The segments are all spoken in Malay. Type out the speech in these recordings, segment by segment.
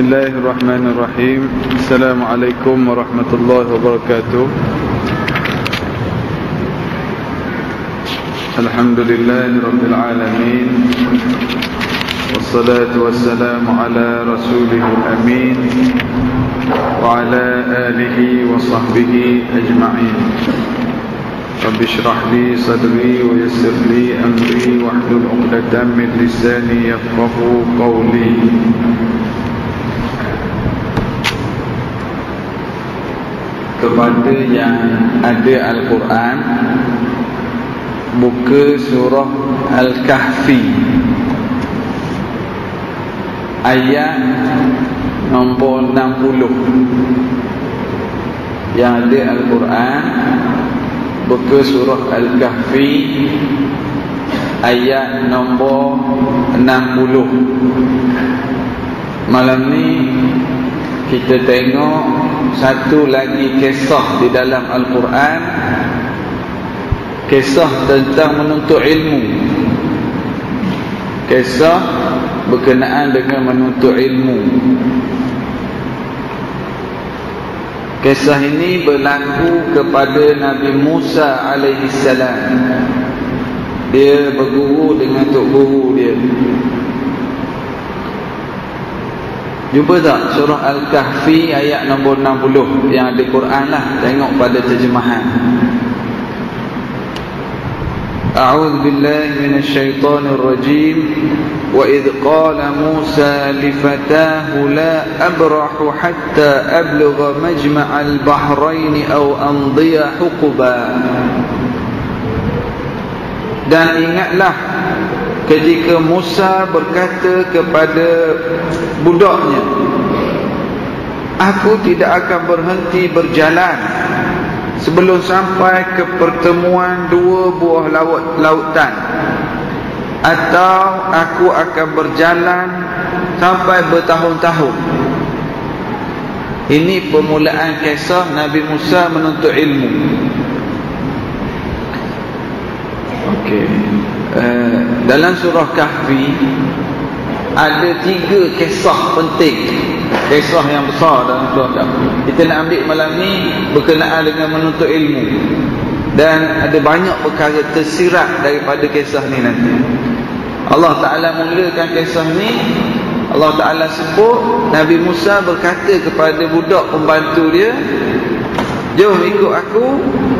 Bismillahirrahmanirrahim. Assalamualaikum warahmatullahi wabarakatuh. Alhamdulillahirabbil alamin. Wassalatu wassalamu ala rasulihil amin wa ala alihi wa sahbihi ajma'in. Rabbi shrah li sadri wa yassir li amri wahlul 'uqdatam min lisani yafqahu qawli. Kepada yang ada Al-Quran, buka surah Al-Kahfi ayat nombor 60. Yang ada Al-Quran, buka surah Al-Kahfi ayat nombor 60. Malam ni kita tengok satu lagi kisah di dalam Al-Quran, kisah tentang menuntut ilmu, kisah berkenaan dengan menuntut ilmu. Kisah ini berlaku kepada Nabi Musa alaihissalam. Dia berguru dengan tok guru dia. Jumpa tak surah Al-Kahfi ayat nombor 60 yang ada Quran lah. Tengok pada terjemahan. A'udzu billahi minasyaitonir rajim. Wa idh qala Musa li fatahu la abrahu hatta ablugha majma'al bahrain aw amdiya huquba. Dan ingatlah ketika Musa berkata kepada budaknya, aku tidak akan berhenti berjalan sebelum sampai ke pertemuan dua buah lautan, atau aku akan berjalan sampai bertahun-tahun. Ini permulaan kisah Nabi Musa menuntut ilmu. Okey. Dalam surah Kahfi ada 3 kisah penting, kisah yang besar dalam surah Kahfi. Kita nak ambil malam ni berkenaan dengan menuntut ilmu, dan ada banyak perkara tersirat daripada kisah ni nanti. Allah Ta'ala mulakan kisah ni. Allah Ta'ala sebut Nabi Musa berkata kepada budak pembantu dia, jom ikut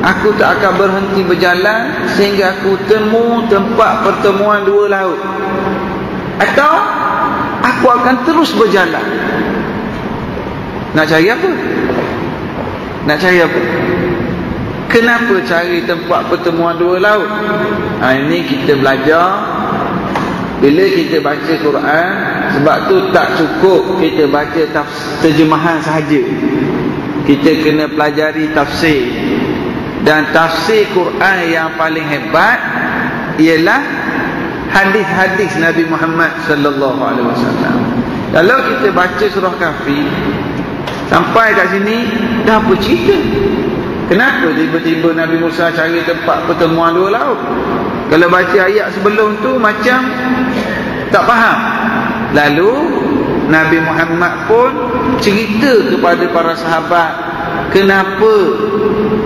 aku tak akan berhenti berjalan sehingga aku temu tempat pertemuan dua laut, atau aku akan terus berjalan. Nak cari apa? Kenapa cari tempat pertemuan dua laut? Ini kita belajar. Bila kita baca Quran, sebab tu tak cukup kita baca terjemahan sahaja. Kita kena pelajari tafsir. Dan tafsir Quran yang paling hebat ialah hadis-hadis Nabi Muhammad sallallahu alaihi wasallam. Kalau kita baca surah Kahfi sampai kat sini, dah apa cerita? Kenapa tiba-tiba Nabi Musa cari tempat pertemuan dua laut? Kalau baca ayat sebelum tu macam tak faham. Lalu Nabi Muhammad pun cerita kepada para sahabat kenapa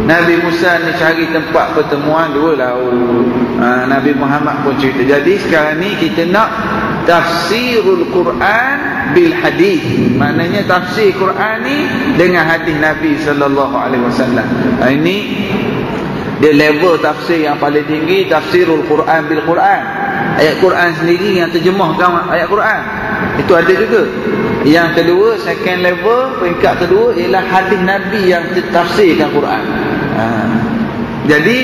Nabi Musa ni cari tempat pertemuan dua laut. Nabi Muhammad pun cerita. Jadi sekarang ni kita nak tafsirul Quran bil hadis. Maknanya tafsir Quran ni dengan hadis Nabi sallallahu alaihi wasallam. Ini dia level tafsir yang paling tinggi, tafsirul Quran bil Quran. Ayat Quran sendiri yang terjemahkan ayat Quran. Itu ada juga. Yang kedua, second level, peringkat kedua ialah hadis Nabi yang tafsirkan Quran. Jadi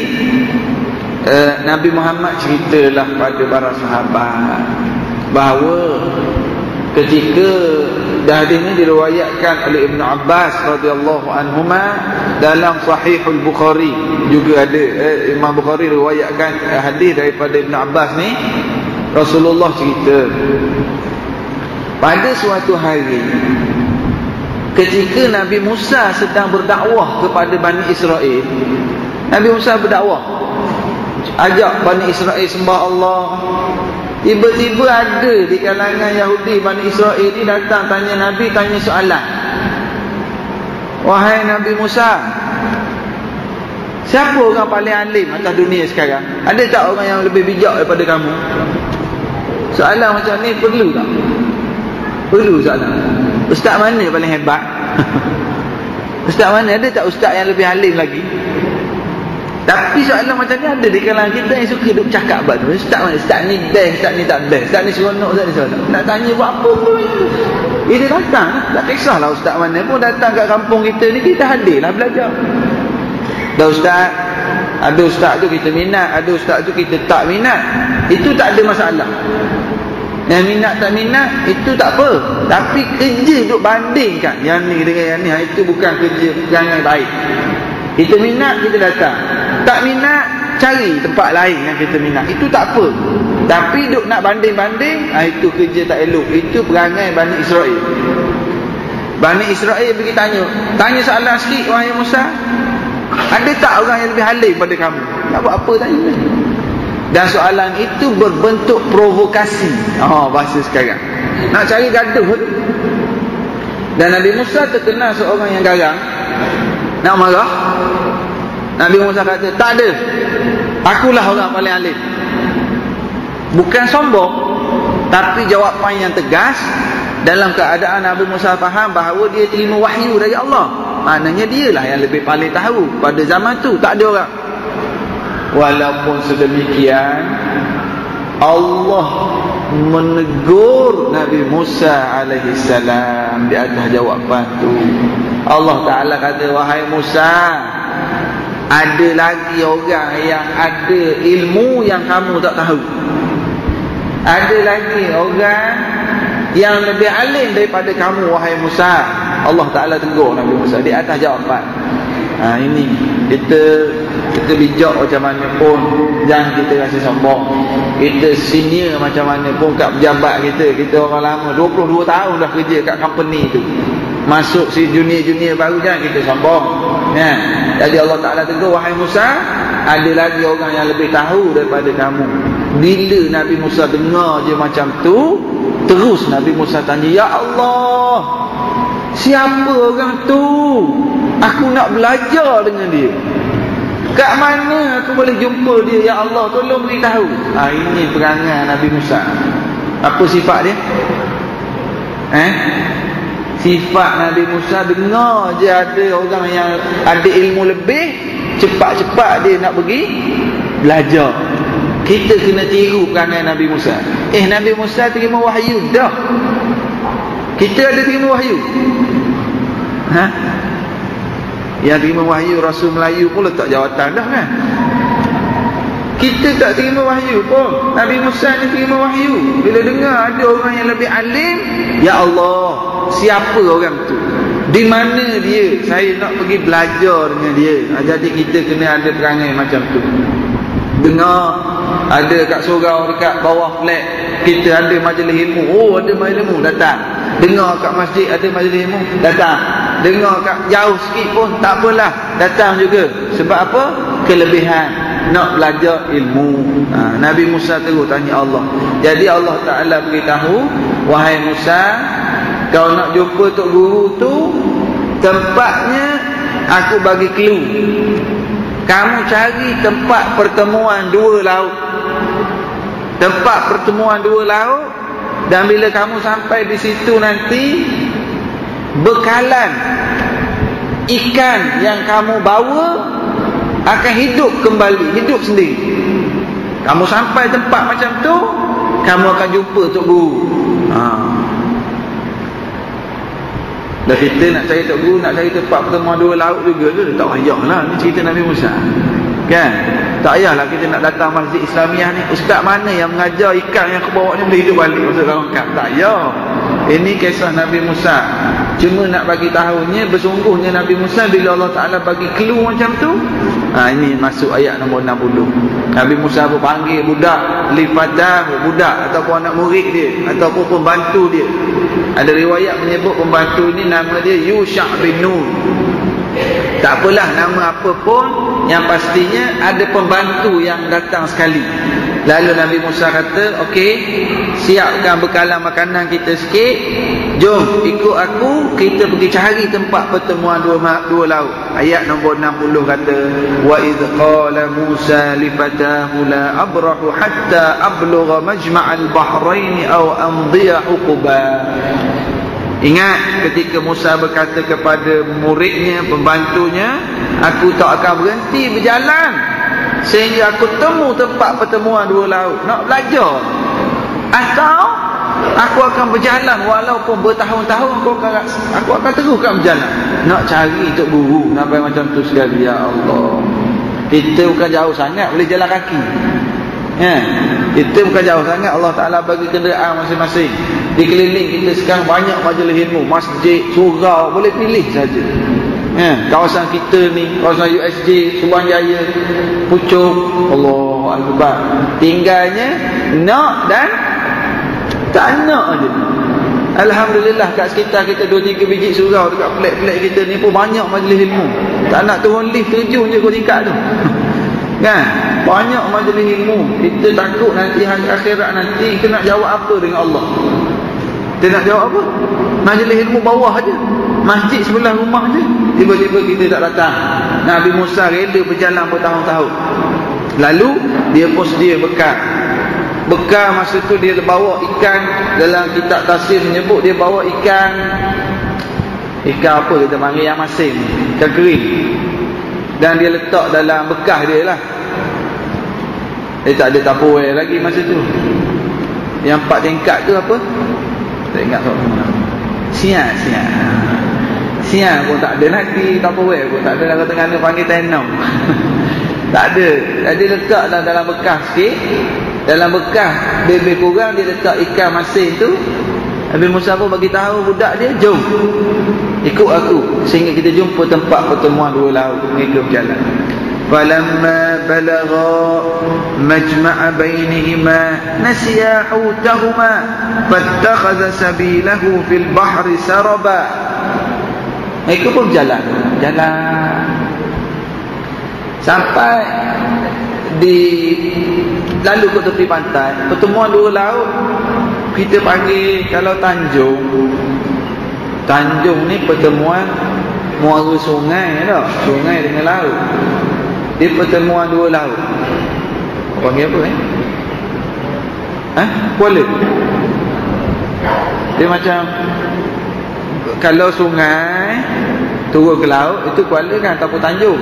Nabi Muhammad ceritalah pada para sahabat bahawa ketika hadis ini diriwayatkan oleh Ibn Abbas radhiyallahu anhuma dalam Sahihul Bukhari, juga ada Imam Bukhari riwayatkan hadis daripada Ibn Abbas ni. Rasulullah cerita, pada suatu hari ketika Nabi Musa sedang berdakwah kepada Bani Israel, Nabi Musa berdakwah, ajak Bani Israel sembah Allah, Tiba-tiba ada di kalangan Yahudi Bani Israel ni datang tanya Nabi, tanya soalan. Wahai Nabi Musa, siapa orang paling alim atas dunia sekarang? Ada tak orang yang lebih bijak daripada kamu? Soalan macam ni perlu tak? Perlu soalan. Ustaz mana paling hebat? Ustaz mana? Ada tak ustaz yang lebih alim lagi? Tapi soalan macam ni ada di kalangan kita yang suka duk cakap buat tu. Ustaz mana? Ustaz ni best, ustaz ni tak best. Ustaz ni seronok, ustaz ni seronok. Nak tanya buat apa pun. Dia datang. Tak kisahlah ustaz mana pun datang kat kampung kita ni, kita hadirlah belajar. Dah ustaz, ada ustaz tu kita minat, ada ustaz tu kita tak minat. Itu tak ada masalah. Yang minat tak minat itu tak apa. Tapi kerja duk bandingkan yang ni dengan yang ni, itu bukan kerja yang baik. Kita minat, kita datang. Tak minat, cari tempat lain yang kita minat. Itu tak apa. Tapi duk nak banding-banding, itu kerja tak elok. Itu perangai Bani Israel. Bani Israel pergi tanya soalan sikit, wahai Musa, ada tak orang yang lebih alim pada kamu? Tak buat apa tanya. Dan soalan itu berbentuk provokasi. Bahasa sekarang. Nak cari gaduh. Dan Nabi Musa terkenal seorang yang garang. Nak marah. Nabi Musa kata, tak ada. Akulah orang paling alim. Bukan sombong, tapi jawapan yang tegas. Dalam keadaan Nabi Musa faham bahawa dia terima wahyu dari Allah. Maknanya dialah yang lebih paling tahu. Pada zaman tu tak ada orang. Walaupun sedemikian, Allah menegur Nabi Musa alaihi salam di atas jawapan tu. Allah Ta'ala kata, wahai Musa, ada lagi orang yang ada ilmu yang kamu tak tahu. Ada lagi orang yang lebih alim daripada kamu, wahai Musa. Allah Ta'ala tegur Nabi Musa di atas jawapan. Ini kita bijak macam mana pun, jangan kita rasa sombong. Kita senior macam mana pun kat pejabat kita orang lama 22 tahun dah kerja kat company tu. Masuk si junior baru, jangan kita sombong. Jadi Allah Ta'ala tegur, wahai Musa, ada lagi orang yang lebih tahu daripada kamu. Bila Nabi Musa dengar je macam tu, terus Nabi Musa tanya, ya Allah, siapa orang tu? Aku nak belajar dengan dia. Kat mana aku boleh jumpa dia? Ya Allah, tolong beritahu. Ini perangai Nabi Musa. Apa sifat dia? Sifat Nabi Musa, dengar je ada orang yang ada ilmu lebih, cepat-cepat dia nak pergi belajar. Kita kena tiru perangai Nabi Musa. Nabi Musa terima wahyu dah. Kita ada terima wahyu? Yang terima wahyu Rasul Melayu pun letak jawatan dah kan. Kita tak terima wahyu pun. Nabi Musa ni terima wahyu. Bila dengar ada orang yang lebih alim, ya Allah, siapa orang tu? Di mana dia? Saya nak pergi belajar dengan dia. Jadi kita kena ada perangai macam tu. Dengar ada kat surau dekat bawah flat kita ada majlis ilmu, ada majlis ilmu, datang. Dengar kat masjid ada majlis ilmu, datang. Dengar kat jauh sikit pun tak apalah, datang juga. Sebab apa? Kelebihan nak belajar ilmu. Nabi Musa terus tanya Allah. Jadi Allah Ta'ala beritahu, wahai Musa, kau nak jumpa Tok Guru tu, tempatnya aku bagi clue. Kamu cari tempat pertemuan dua laut. Tempat pertemuan dua laut. Dan bila kamu sampai di situ nanti, bekalan ikan yang kamu bawa akan hidup kembali, hidup sendiri. Kamu sampai tempat macam tu, kamu akan jumpa Tok Guru. Dan kita nak cari Tok Guru, nak cari tempat pertemuan dua laut juga ke? Tak payahlah, ni cerita Nabi Musa kan? Tak payahlah kita nak datang masjid Islamiah ni, ustaz mana yang mengajar ikan yang aku bawa ni boleh hidup balik masuk dalam kap? Tak payah. Ini kisah Nabi Musa. Cuma nak bagi tahunya, bersungguhnya Nabi Musa bila Allah Ta'ala bagi clue macam tu. Ini masuk ayat nombor 60. Nabi Musa pun panggil budak, lifatah, budak ataupun anak murid dia ataupun pembantu dia. Ada riwayat menyebut pembantu ni nama dia Yusha' bin Nun. Tak apalah nama apa pun, yang pastinya ada pembantu yang datang sekali. Lalu Nabi Musa kata, okey, siapkan bekalan makanan kita sikit, jom ikut aku, kita pergi cari tempat pertemuan dua laut. Ayat nombor 60 kata, wa idh qala Musa li fatahu la abrahu hatta ablugha majma'al bahrain aw amdiya huquba. Ingat ketika Musa berkata kepada muridnya, pembantunya, aku tak akan berhenti berjalan sehingga aku temu tempat pertemuan dua laut. Nak belajar, atau aku akan berjalan walaupun bertahun-tahun, aku akan teruskan berjalan nak cari Tok Guru. Sampai macam tu sekali. Ya Allah, kita bukan jauh sangat, boleh jalan kaki. Kita bukan jauh sangat. Allah Ta'ala bagi kenderaan masing-masing. Di keliling kita sekarang banyak majlis ilmu, masjid, surau, boleh pilih saja. Kawasan kita ni, kawasan USJ, Subang Jaya, Pucuk, Allah Akbar. Tinggalnya nak dan tak nak je. Alhamdulillah kat sekitar kita 2-3 biji surau dekat flat-flat kita ni pun banyak majlis ilmu. Tak nak turun lift, terjun je kau tingkat tu. Kan? Banyak majlis ilmu. Kita takut nanti hari akhirat nanti kita nak jawab apa dengan Allah. Kita nak jawab apa? Majlis ilmu bawah je, masjid sebelah rumah je, tiba-tiba kita tak datang. Nabi Musa rela berjalan bertahun-tahun. Lalu dia pun sedia bekal. Bekal masa tu dia bawa ikan. Dalam kitab tafsir menyebut dia bawa ikan apa kita panggil yang masin, ikan kering. Dan dia letak dalam bekas dia lah. Dia tak ada Tupperware lagi masa tu. Yang 4 tingkat tu apa? Tak ingat tak. Siang pun tak ada lagi, Tupperware pun tak ada. Kata tengah panggil tenau. Tak ada. Jadi letak dalam bekas sikit. Dalam bekas lebih kurang dia letak ikan masin tu. Nabi Musa pun bagi tahu budak dia, jom ikut aku sehingga kita jumpa tempat pertemuan dua laut. Mereka berjalan. Falamma balagha majma'a bainihima nasiya hutahuma fattakhadha sabilahu fil bahri saraba. Mereka pun berjalan sampai di lalu ke tepi pantai pertemuan dua laut. Kita panggil kalau Tanjung ni pertemuan muara sungai dah, sungai dengan laut. Dia pertemuan dua laut. Panggil apa Kuala. Dia macam kalau sungai turun ke laut itu Kuala kan, ataupun Tanjung.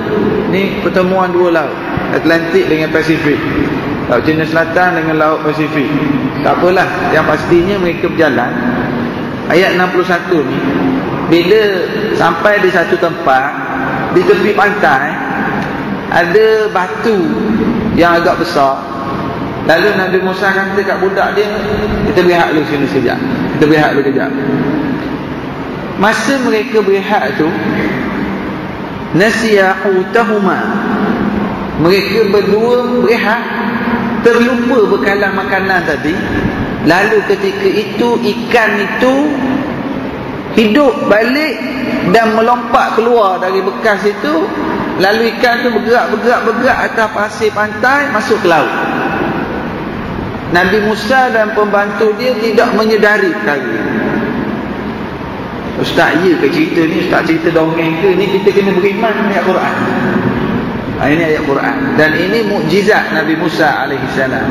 Ni pertemuan dua laut, Atlantik dengan Pasifik, Laut Cina Selatan dengan Laut Pasifik. Tak apalah, yang pastinya mereka berjalan. Ayat 61 ni, bila sampai di satu tempat di tepi pantai, ada batu yang agak besar. Lalu Nabi Musa kata kat budak dia, kita berehat dulu sini sekejap. Kita berehat dulu sekejap. Masa mereka berehat tu, nasiyahutahuma, mereka berdua berehat, terlupa bekalan makanan tadi. Lalu ketika itu ikan itu hidup balik dan melompat keluar dari bekas itu. Lalu ikan itu bergerak atas pasir pantai, masuk ke laut. Nabi Musa dan pembantu dia tidak menyedari perkara ini. Ustaz, ya ke cerita ni? Ustaz cerita dongeng ke? Ni kita kena beriman dengan ayat Quran. Ini ayat Quran. Dan ini mukjizat Nabi Musa alaihissalam.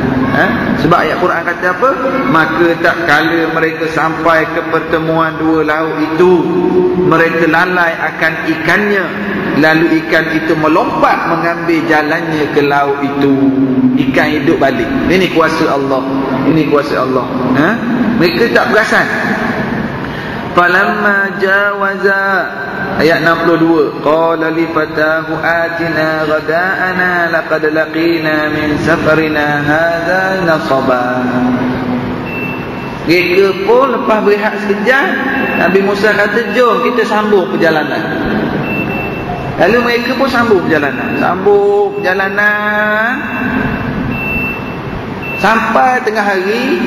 Sebab ayat Quran kata apa? Maka tak kala mereka sampai ke pertemuan dua laut itu, mereka lalai akan ikannya. Lalu ikan itu melompat mengambil jalannya ke laut itu. Ikan hidup balik. Ini kuasa Allah. Ini kuasa Allah. Mereka tak perasan. Falamma jawaza, ayat 62, qala li fatahu atina ghada'ana laqad laqina min safarina hadha nasaba. Mereka pun lepas berehat sekejap, Nabi Musa kata, jom kita sambung perjalanan. Lalu mereka pun sambung perjalanan. Sampai tengah hari,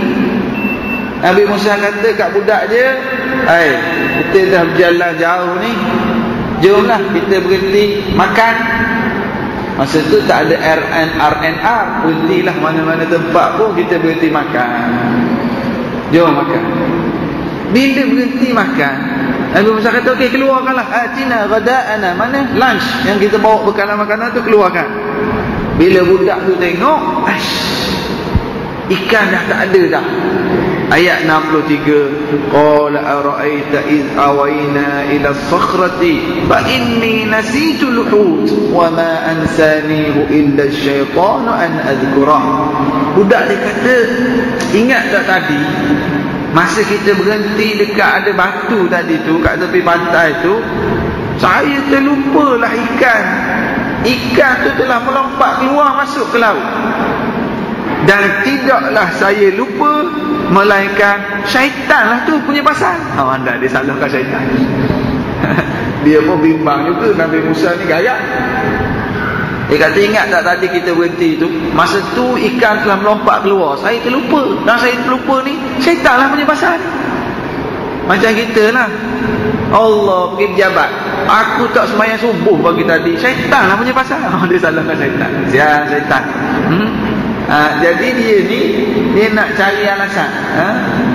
Nabi Musa kata kat budak dia, kita dah berjalan jauh ni, jomlah kita berhenti makan. Masa tu tak ada RNR, berhentilah mana-mana tempat pun kita berhenti makan. Jom makan. Bila berhenti makan, Nabi Musa kata, okey, keluarkanlah. Atina ghada'ana, mana lunch yang kita bawa bekalan makanan tu, keluarkan. Bila budak tu tengok, ikan dah tak ada dah. Ayat 63, qala ara'aita iz awayna ila as-sakhrati fa inni nasitu al-hut wa ma ansanihu illa asy-syaitanu an adhkurah. Budak dia kata, ingat tak tadi masa kita berhenti dekat ada batu tadi tu, kat tepi pantai tu, saya terlupalah ikan. Ikan tu telah melompat keluar masuk ke laut. Dan tidaklah saya lupa, melainkan syaitan lah tu punya pasal. Anda dia salahkan syaitan. Dia pun bimbang juga. Nabi Musa ni gaya. Dia kata, ingat tak tadi kita berhenti tu, masa tu ikan telah melompat keluar, saya terlupa. Dan saya terlupa ni syaitan lah punya pasal. Macam kita lah, Allah pergi pejabat, aku tak sembahyang subuh pagi tadi, syaitan lah punya pasal. Dia salahkan syaitan. Sial syaitan. Jadi dia nak cari alasan.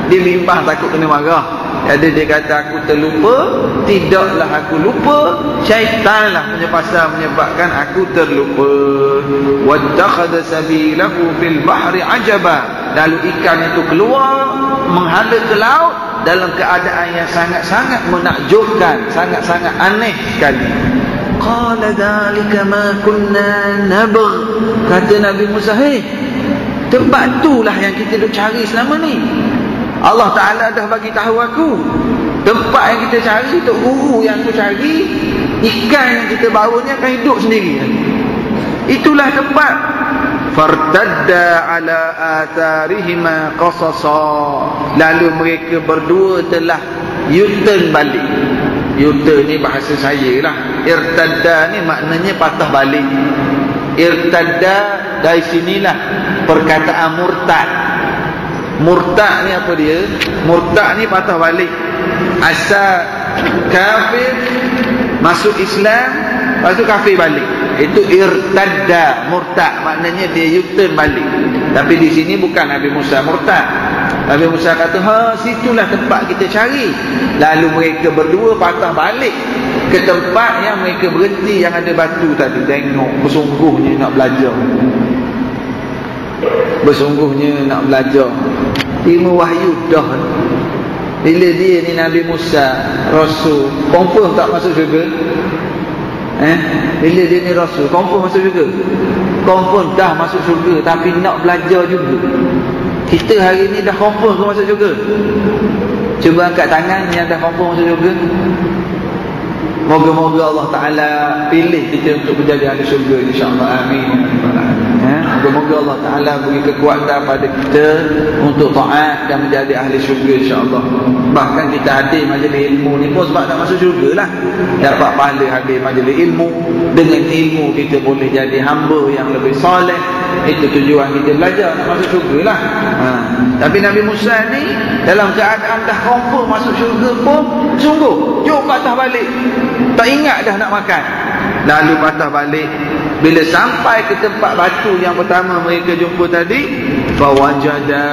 Dia bimbang takut kena marah. Jadi dia kata, aku terlupa. Tidaklah aku lupa, syaitanlah punya pasal menyebabkan aku terlupa. Wattakhadha sabilahu fil bahri ajaba. Lalu ikan itu keluar menghadap ke laut dalam keadaan yang sangat-sangat menakjubkan, sangat-sangat aneh sekali. Qala dhalika ma kunna nabgh. Kata Nabi Musa, tempat itulah yang kita duk cari selama ni. Allah Ta'ala dah bagi tahu aku, tempat yang kita cari, Tok Guru yang aku cari, ikan yang kita bawa ni akan hidup sendiri. Itulah tempat. Fartadda ala atharihima qasasa. Lalu mereka berdua telah U-turn balik. U-turn ni bahasa saya lah. Irtadda ni maknanya patah balik. Irtadda dari sinilah perkataan murtad. Murtad ni apa dia? Murtad ni patah balik. Asal kafir masuk Islam, lepas tu kafir balik. Itu irtadda, murtad, maknanya dia U-turn balik. Tapi di sini bukan Nabi Musa murtad. Nabi Musa kata, situlah tempat kita cari. Lalu mereka berdua patah balik ke tempat yang mereka berhenti, yang ada batu tadi. Tengok, bersungguhnya nak belajar. Bersungguhnya nak belajar. Ilmu wahyu dah. Bila dia ni Nabi Musa Rasul, confirm tak masuk syurga? Bila dia ni Rasul, confirm masuk syurga? Confirm dah masuk syurga, tapi nak belajar juga. Kita hari ni dah confirm ke masuk syurga? Cuba angkat tangan yang dah confirm masuk syurga. Moga-moga Allah Ta'ala pilih kita untuk menjadi ahli syurga, insyaAllah. Amin. Moga-moga Allah Ta'ala beri kekuatan pada kita untuk taat dan menjadi ahli syurga, insyaAllah. Bahkan kita hadir majlis ilmu ni pun sebab nak masuk syurga lah. Dapat pahala hadir majlis ilmu. Dengan ilmu kita boleh jadi hamba yang lebih soleh. Itu tujuan kita belajar, nak masuk syurga lah. Tapi Nabi Musa ni dalam keadaan dah confirm masuk syurga pun sungguh, jom patah balik. Tak ingat dah nak makan. Lalu patah balik. Bila sampai ke tempat batu yang pertama mereka jumpa tadi, fawajada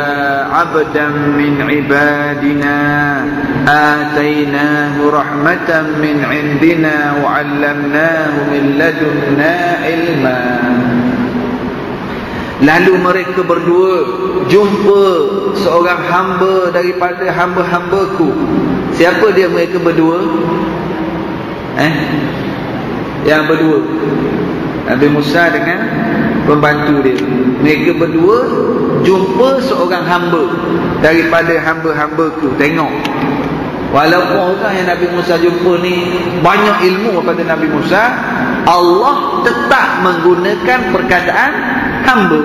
'abdan min 'ibadina atainahu rahmatan min 'indina wa 'allamnahu min ladunna ilma. Lalu mereka berdua jumpa seorang hamba daripada hamba-hambaku. Siapa dia mereka berdua? Yang berdua, Nabi Musa dengan pembantu dia. Mereka berdua jumpa seorang hamba daripada hamba-hambaku. Tengok, walaupun orang yang Nabi Musa jumpa ni banyak ilmu daripada Nabi Musa, Allah tetap menggunakan perkataan hamba.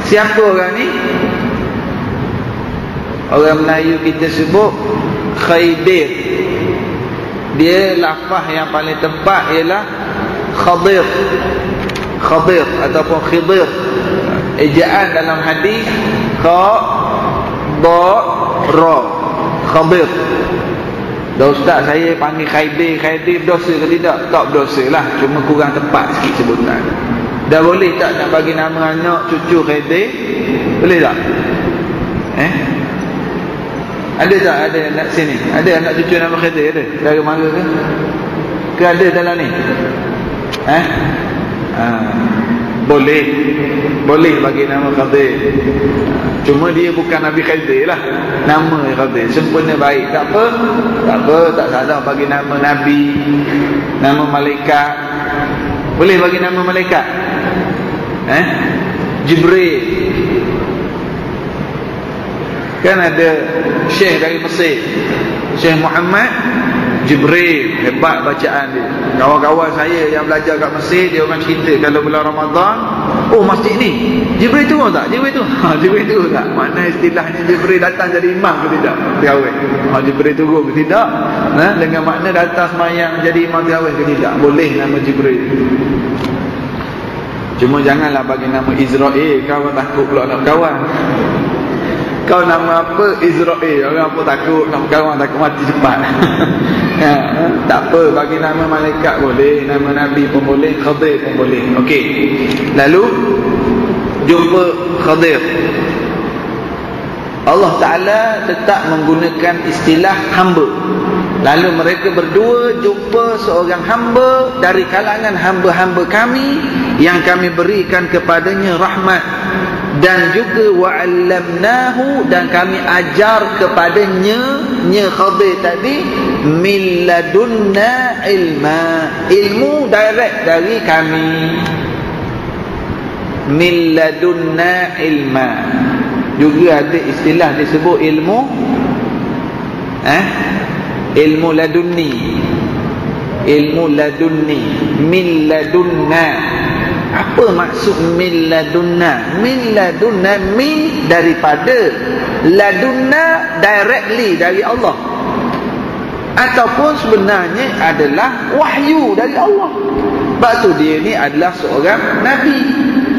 Siapa orang ni? Orang Melayu kita sebut Khaidir. Dia lafaz yang paling tepat ialah Khadir. Khadir ataupun Khidir. Ejaan dalam hadis Kha Ba Ra. Khadir. dah ustaz saya panggil Khadir berdosa ke tidak? Tak berdosa lah, cuma kurang tepat sikit sebutan. Dah boleh tak nak bagi nama anak cucu Khadir? Boleh tak? Ada tak ada nak sini? Ada anak cucu nama Khadir ada? Dari mana ke? Ke ada dalam ni? Boleh bagi nama Khadir. Cuma dia bukan Nabi Khadir lah, nama Khadir sempurna baik. Tak apa, tak salah bagi nama Nabi, nama malaikat. Boleh bagi nama malaikat? Jibril. Kan ada Syekh dari Mesir, Syekh Muhammad Jibril, hebat bacaan dia. Kawan-kawan saya yang belajar kat Mesir, dia orang cerita kalau bulan Ramadan, oh masjid ni Jibril turun tak? Jibril turun tak? Mana istilahnya Jibril datang jadi imam ke tidak? Terawih. Jibril turun ke tidak? Dengan makna datang semayang jadi imam terawih ke tidak? Boleh nama Jibril. Cuma janganlah bagi nama Israel, kawan takut pula nak kawan. Kau nama apa? Israel. Orang pun takut nak kawan, takut mati cepat. Tak apa, bagi nama malaikat boleh, nama Nabi pun boleh, Khadir pun boleh. Okey. Lalu jumpa Khadir. Allah Ta'ala tetap menggunakan istilah hamba. Lalu mereka berdua jumpa seorang hamba dari kalangan hamba-hamba kami yang kami berikan kepadanya rahmat, dan juga wa'allamnahu, dan kami ajar kepadanya Khadir tadi min ladunna ilma, ilmu direct dari kami. Min ladunna ilma. Juga ada istilah disebut ilmu ilmu ladunni. Ilmu ladunni, min ladunna. Apa maksud min ladunna? Min ladunna, min daripada, ladunna directly dari Allah, ataupun sebenarnya adalah wahyu dari Allah. Sebab tu dia ni adalah seorang Nabi,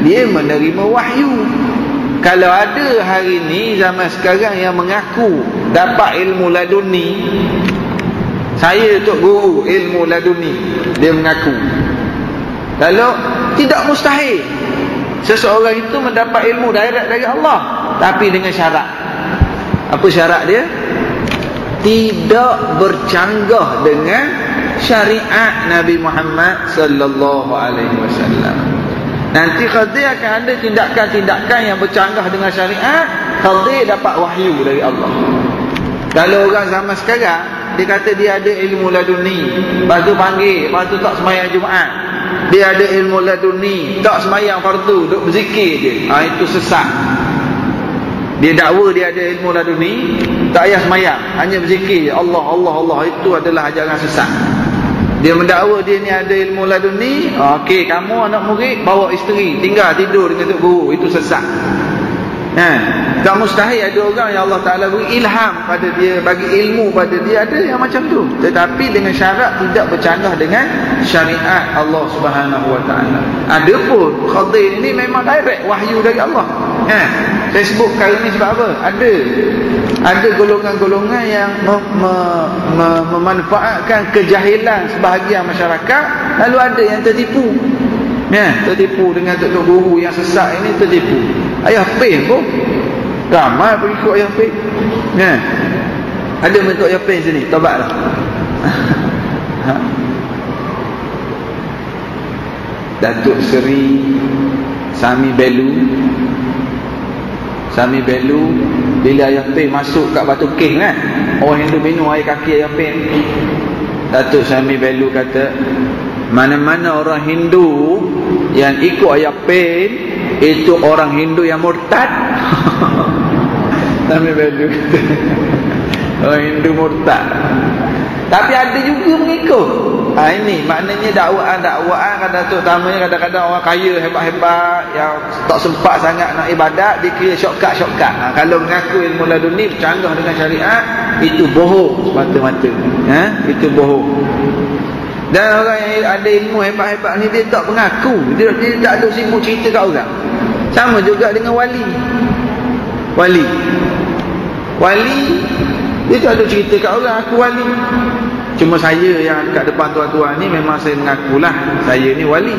dia menerima wahyu. Kalau ada hari ni zaman sekarang yang mengaku dapat ilmu laduni, saya tok guru ilmu laduni, dia mengaku, kalau tidak mustahil seseorang itu mendapat ilmu direct dari Allah, tapi dengan syarat. Apa syarat dia? Tidak bercanggah dengan syariat Nabi Muhammad sallallahu alaihi wasallam. Nanti Khadir akan ada tindakan-tindakan yang bercanggah dengan syariat. Khadir dapat wahyu dari Allah. Kalau orang zaman sekarang, dia kata dia ada ilmu laduni, lepas tu panggil, lepas tu tak sembahyang Jumaat. Dia ada ilmu laduni, tak sembahyang fardu, duk berzikir je. Itu sesat. Dia dakwa dia ada ilmu laduni, tak payah sembahyang, hanya berzikir je, Allah, Allah, Allah. Itu adalah ajaran sesat. Dia mendakwa dia ni ada ilmu laduni. Okey, kamu anak murid bawa isteri, tinggal tidur dengan tok guru, itu sesat. Tak mustahil ada orang yang Allah Ta'ala beri ilham pada dia, bagi ilmu pada dia, ada yang macam tu, tetapi dengan syarat tidak bercanggah dengan syariat Allah Subhanahu Wa Ta'ala. Adapun Khadir ini memang direct wahyu dari Allah. Facebook kali ni sebab apa? Ada golongan-golongan yang memanfaatkan kejahilan sebahagian masyarakat, lalu ada yang tertipu. Tertipu dengan tok guru yang sesat ini, tertipu. Ayah Pen pun ramai pengikut Ayah Pen. Ada mengikut Ayah Pen sini, tobatlah. Datuk Seri Sami Belu bila Ayah Pen masuk kat Batu King kan, orang Hindu minum air kaki Ayah Pen. Datuk Sami Belu kata, mana-mana orang Hindu yang ikut Ayah Pen, itu orang Hindu yang murtad. Sami Belu kata orang Hindu murtad. Tapi ada juga mengikut. Ini maknanya dakwaan kadang-kadang orang kaya hebat-hebat yang tak sempat sangat nak ibadat, dia kira shortcut. Kalau mengaku ilmu laduni bercanggah dengan syariat, itu bohong semata-mata. Itu bohong. Dan orang yang ada ilmu hebat-hebat ni, dia tak mengaku, dia tak ada sibuk cerita kat orang. Sama juga dengan wali Dia tak ada cerita kat orang aku wali. Cuma saya yang kat depan tuan-tuan ni memang saya mengakulah saya ni wali.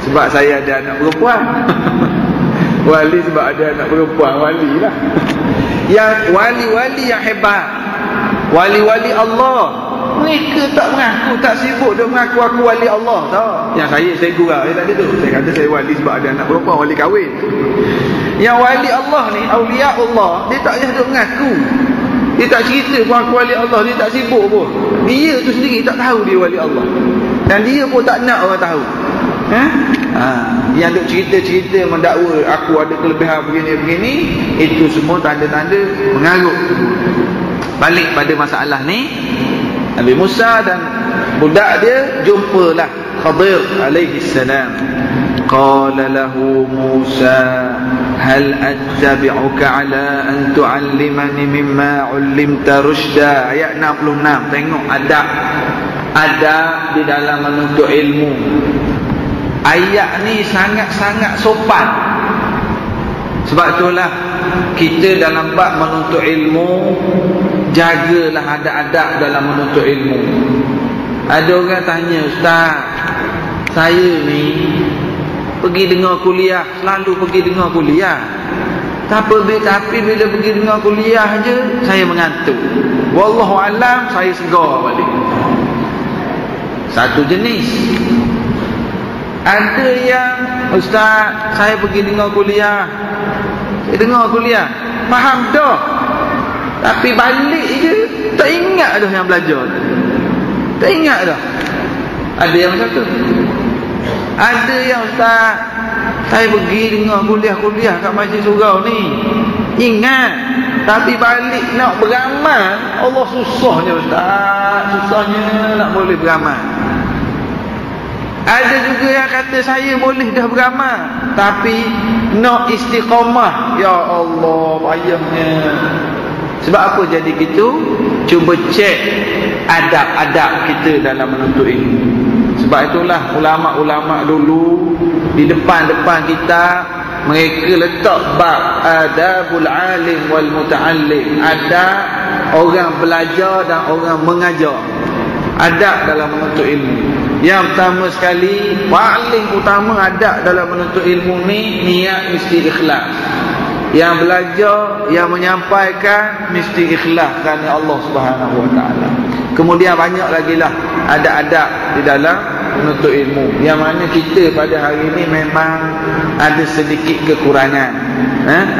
Sebab saya ada anak perempuan. Wali sebab ada anak perempuan, wali lah. Yang wali-wali yang hebat, wali-wali Allah, mereka tak mengaku, tak sibuk dia mengaku aku wali Allah tau. Yang saya gurau tadi tu, saya kata saya wali sebab ada anak perempuan, wali kahwin. Yang wali Allah ni, awliya Allah, dia tak payah dia mengaku, dia tak cerita pun aku wali Allah, dia tak sibuk pun. Dia tu sendiri tak tahu dia wali Allah, dan dia pun tak nak orang tahu. Yang duk cerita-cerita mendakwa aku ada kelebihan begini-begini, itu semua tanda-tanda mengarut. Balik pada masalah ni, Nabi Musa dan budak dia jumpalah Khadir alaihi salam. Qala lahu Musa hal attabi'uka ala an tu'allimani mimma 'ullimta rushda. Ayat 66. Tengok adab di dalam menuntut ilmu. Ayat ni sangat-sangat sopan. Sebab itulah kita dalam bab menuntut ilmu, jagalah adab-adab dalam menuntut ilmu. Ada orang tanya, Ustaz, saya ni pergi dengar kuliah, selalu pergi dengar kuliah, tapi bila pergi dengar kuliah je saya mengantuk. Wallahu alam, saya segar balik. Satu jenis. Ada yang, Ustaz, saya pergi dengar kuliah, faham dah, tapi balik je tak ingat dah yang belajar, tak ingat dah. Ada yang macam tu. Ada yang, Ustaz, saya pergi dengar kuliah kat Majlis Surau ni, ingat, tapi balik nak beramal, Allah susahnya Ustaz, susahnya nak boleh beramal. Ada juga yang kata saya boleh dah beramal, tapi nak istiqamah, ya Allah, payahnya. Sebab apa jadi gitu? Cuba cek adab-adab kita dalam menuntut ilmu. Sebab itulah ulama-ulama dulu di depan-depan kita, mereka letak bab adabul alim wal muta'allim, adab orang belajar dan orang mengajar, adab dalam menuntut ilmu. Yang pertama sekali, paling utama adab dalam menuntut ilmu ni, niat mesti ikhlas. Yang belajar, yang menyampaikan mesti ikhlas kerana Allah Subhanahu Wa Taala. Kemudian banyak lagi lah adab-adab di dalam menuntut ilmu, yang mana kita pada hari ini memang ada sedikit kekurangan.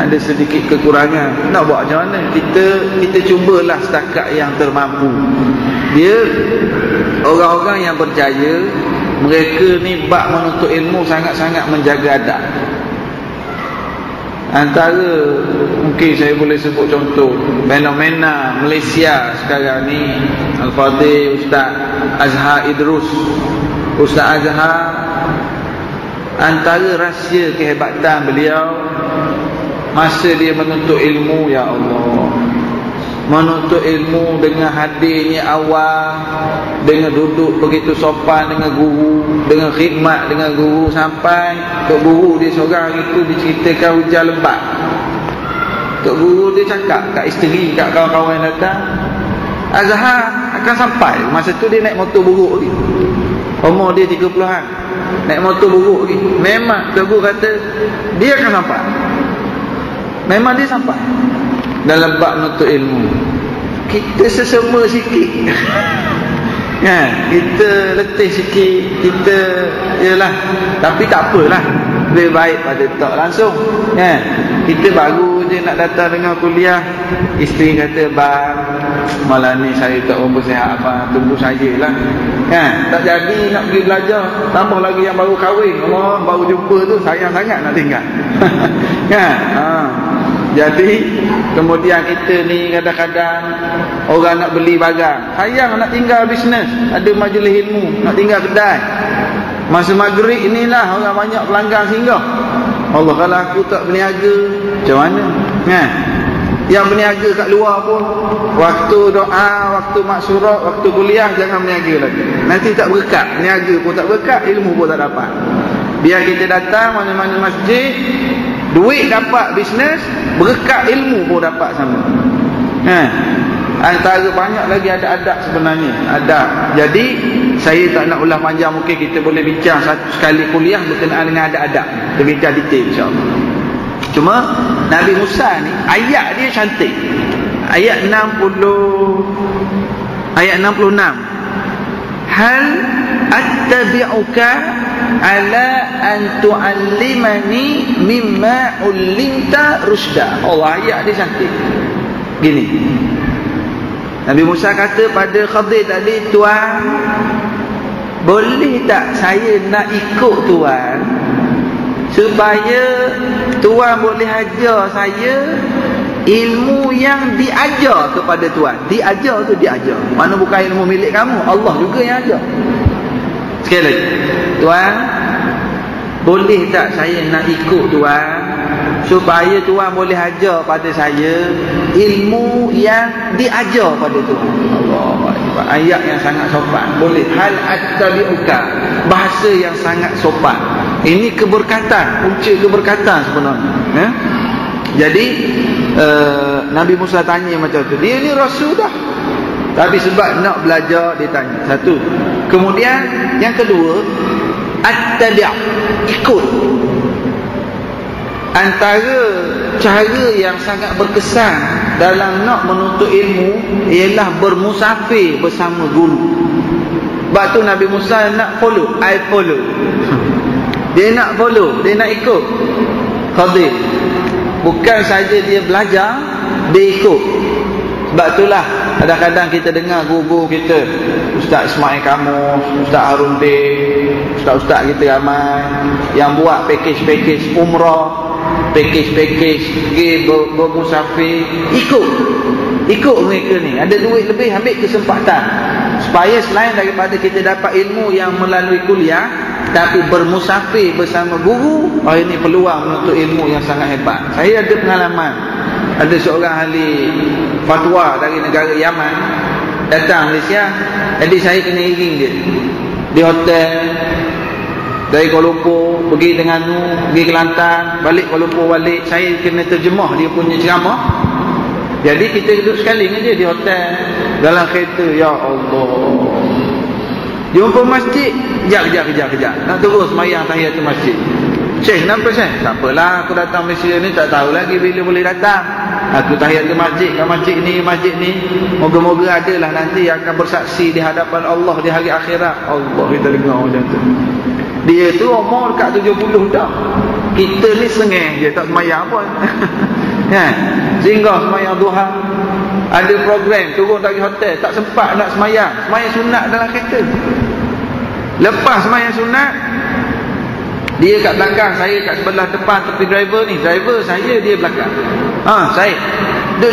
Ada sedikit kekurangan. Nak buat macam mana? Kita cubalah setakat yang termampu. Dia orang-orang yang berjaya, mereka ni bab menuntut ilmu sangat-sangat menjaga adab. Antara mungkin saya boleh sebut contoh fenomena Malaysia sekarang ni, Al-Fadhil Ustaz Azhar Idrus, Ustaz Azhar, antara rahsia kehebatan beliau masa dia menuntut ilmu, ya Allah, menuntut ilmu dengan hadirnya awal, dengan duduk begitu sopan dengan guru, dengan khidmat dengan guru, sampai tok guru dia seorang itu diceritakan hujan lebat. Tok guru dia cakap kat isteri, kat kawan-kawan yang datang, Azhar akan sampai. Masa tu dia naik motor buruk lagi, umur dia 30-an, naik motor buruk lagi. Memang tok guru kata dia akan sampai, memang dia sampai. Dalam bab menuntut ilmu kita sesama sikit. Kita letih sikit, kita yalah, tapi tak apalah, lebih baik pada tak langsung. Kita baru je nak datang dengan kuliah, isteri kata, bang, malam ni saya tak berapa sihat, abang tunggu sajalah. Tak jadi nak pergi belajar, tambah lagi yang baru kahwin, Allah, baru jumpa tu sayang sangat nak tinggal. Jadi kemudian kita ni kadang-kadang orang nak beli barang, sayang nak tinggal bisnes, ada majlis ilmu, nak tinggal kedai. Masa maghrib inilah orang banyak pelanggan singgah. Allah, kalau aku tak berniaga macam mana? Yang berniaga kat luar pun, waktu doa, waktu maksurat, waktu kuliah, jangan berniaga lagi. Nanti tak berkat, berniaga pun tak berkat, ilmu pun tak dapat. Biar kita datang mana-mana masjid, duit dapat, bisnes, berkat ilmu pun dapat sama. Antara banyak lagi ada adab sebenarnya, adab. Jadi saya tak nak ulang panjang, mungkin kita boleh bincang satu sekali kuliah berkenaan dengan adab-adab. Kita bincang detail insya-Allah. Cuma Nabi Musa ni ayat dia cantik. Ayat 66. Hal attabi'uka ala an tu'allimani mimma 'ullimta rusyda. Allah, ayat dia cantik. Gini. Nabi Musa kata pada Khadir tadi, Tuan, boleh tak saya nak ikut Tuan supaya Tuan boleh ajar saya ilmu yang diajar kepada Tuan. Diajar tu diajar, mana bukan ilmu milik kamu, Allah juga yang ajar. Sekali lagi, Tuan, boleh tak saya nak ikut Tuan supaya Tuan boleh ajar pada saya ilmu yang diajar pada Tuan. Allah, ayat yang sangat sopan. Boleh. Hal attabi'uka, bahasa yang sangat sopan. Ini keberkatan, punca keberkatan sebenarnya. Jadi Nabi Musa tanya macam tu. Dia ni rasul dah, tapi sebab nak belajar dia tanya. Satu. Kemudian yang kedua, attabi', ikut. Antara cara yang sangat berkesan dalam nak menuntut ilmu ialah bermusafir bersama guru. Sebab tu Nabi Musa nak follow, I follow. Dia nak follow, dia nak ikut Khadir. Bukan saja dia belajar, dia ikut. Sebab itulah kadang-kadang kita dengar guru-guru kita, Ustaz Ismail Kamus, Ustaz Harun Din, Ustaz-Ustaz kita ramai yang buat package-package umrah, package-package pergi bermusafir. Ikut mereka ni. Ada duit lebih, ambil kesempatan supaya selain daripada kita dapat ilmu yang melalui kuliah, tapi bermusafir bersama guru, ini peluang menuntut ilmu yang sangat hebat. Saya ada pengalaman. Ada seorang ahli fatwa dari negara Yaman datang Malaysia. Jadi saya kena iring dia di hotel dari Kuala Lumpur pergi Terengganu, pergi Kelantan, balik Kuala Lumpur balik. Saya kena terjemah dia punya ceramah. Jadi kita duduk sekali dengan dia di hotel, dalam kereta. Ya Allah, jumpa masjid, kejap. Nak terus sembahyang tahiyatul masjid. Syekh, kenapa Syekh? Tak apalah, aku datang Malaysia ni tak tahu lagi bila boleh datang. Aku tahiyatul masjid kat masjid ni. Moga-moga adalah nanti akan bersaksi di hadapan Allah di hari akhirat. Allah, kita dengar macam tu. Dia tu umur dekat 70 dah. Kita ni sengih je, tak sembahyang pun. Singgah sembahyang duha. Ada program turun dari hotel, tak sempat nak sembahyang. Sembahyang sunat dalam kereta. Lepas sembahyang sunat, dia kat belakang, saya kat sebelah depan tepi driver ni. Driver saya, dia belakang. Saya duk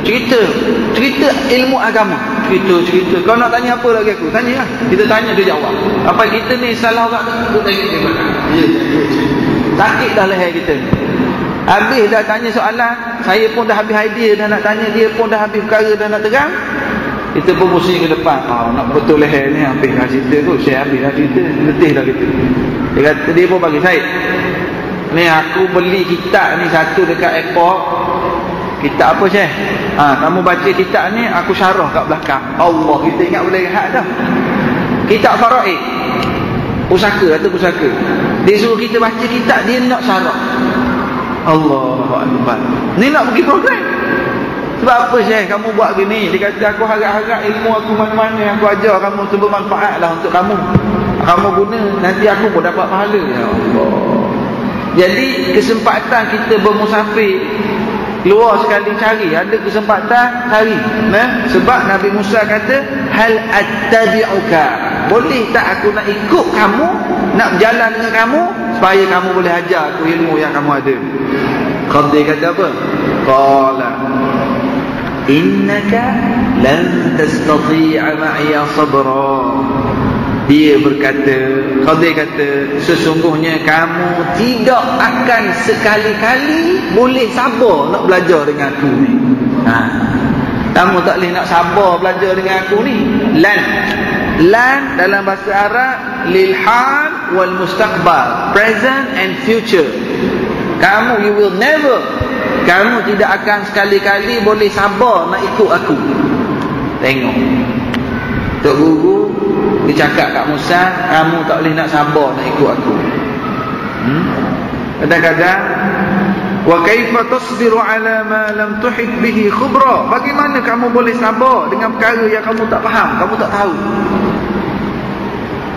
cerita ilmu agama. Cerita. Kau nak tanya apa lagi aku? Tanya lah. Kita tanya, dia jawab. Apa kita ni salah orang tu tanya dia belakang. Sakit dah leher kita ni. Habis dah tanya soalan, saya pun dah habis idea dah nak tanya, dia pun dah habis perkara dah nak terang. Kita pun pusing ke depan. Nak betul leher ni, habis dah cerita tu. Saya habis dah cerita, letih dah kita. Dia kata, dia pun bagi saya, ni aku beli kitab ni satu dekat airport. Kitab apa Syekh? Kamu baca kitab ni, aku syarah kat belakang. Allah, kita ingat boleh rehat dah. Kitab Faraid, pusaka. Dia suruh kita baca kitab, dia nak syarah. Allahu Akbar. Ni nak pergi program. Sebab apa Syekh kamu buat gini? Dia kata, aku harap-harap ilmu aku mana-mana yang aku ajar kamu tu bermanfaat lah untuk kamu. Kamu guna, nanti aku pun dapat pahala. Ya Allah. Jadi kesempatan kita bermusafir, keluar sekali cari, ada kesempatan cari. Sebab Nabi Musa kata, hal attabi'uka, boleh tak aku nak ikut kamu, nak berjalan dengan kamu supaya kamu boleh ajar aku ilmu yang kamu ada. Khadir kata apa? Qala innaka lan tastati'a ma'iya sabra. Dia berkata, Khadir kata, sesungguhnya kamu tidak akan sekali-kali boleh sabar nak belajar dengan aku ni. Kamu tak boleh nak sabar belajar dengan aku ni. Lan dalam bahasa Arab lil hal wal mustaqbal, present and future. Kamu, you will never kamu tidak akan sekali-kali boleh sabar nak ikut aku. Tengok Tok Guru dia cakap kat Musa, kamu tak boleh nak sabar nak ikut aku. Kadang-kadang wa kaifa tasbiru ala ma lam tuhit bihi khubra, bagaimana kamu boleh sabar dengan perkara yang kamu tak faham, kamu tak tahu.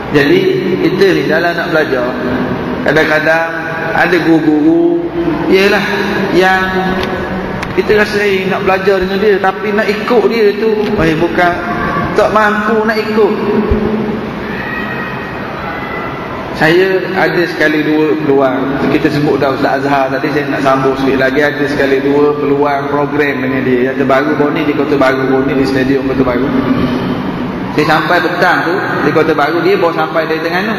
Jadi kita ni dalam nak belajar, kadang-kadang ada guru-guru ialah yang kita rasa nak belajar dengan dia, tapi nak ikut dia tu bukan, tak mampu nak ikut. Saya ada sekali dua peluang, kita sebut dah Ustaz Azhar tadi, saya nak sambung sikit lagi. Ada sekali dua peluang program dengan dia yang terbaru Boni di Kota Baru, Boni di Stadium Kota Baru. Saya sampai petang tu di Kota Baru, dia baru sampai dari Terengganu.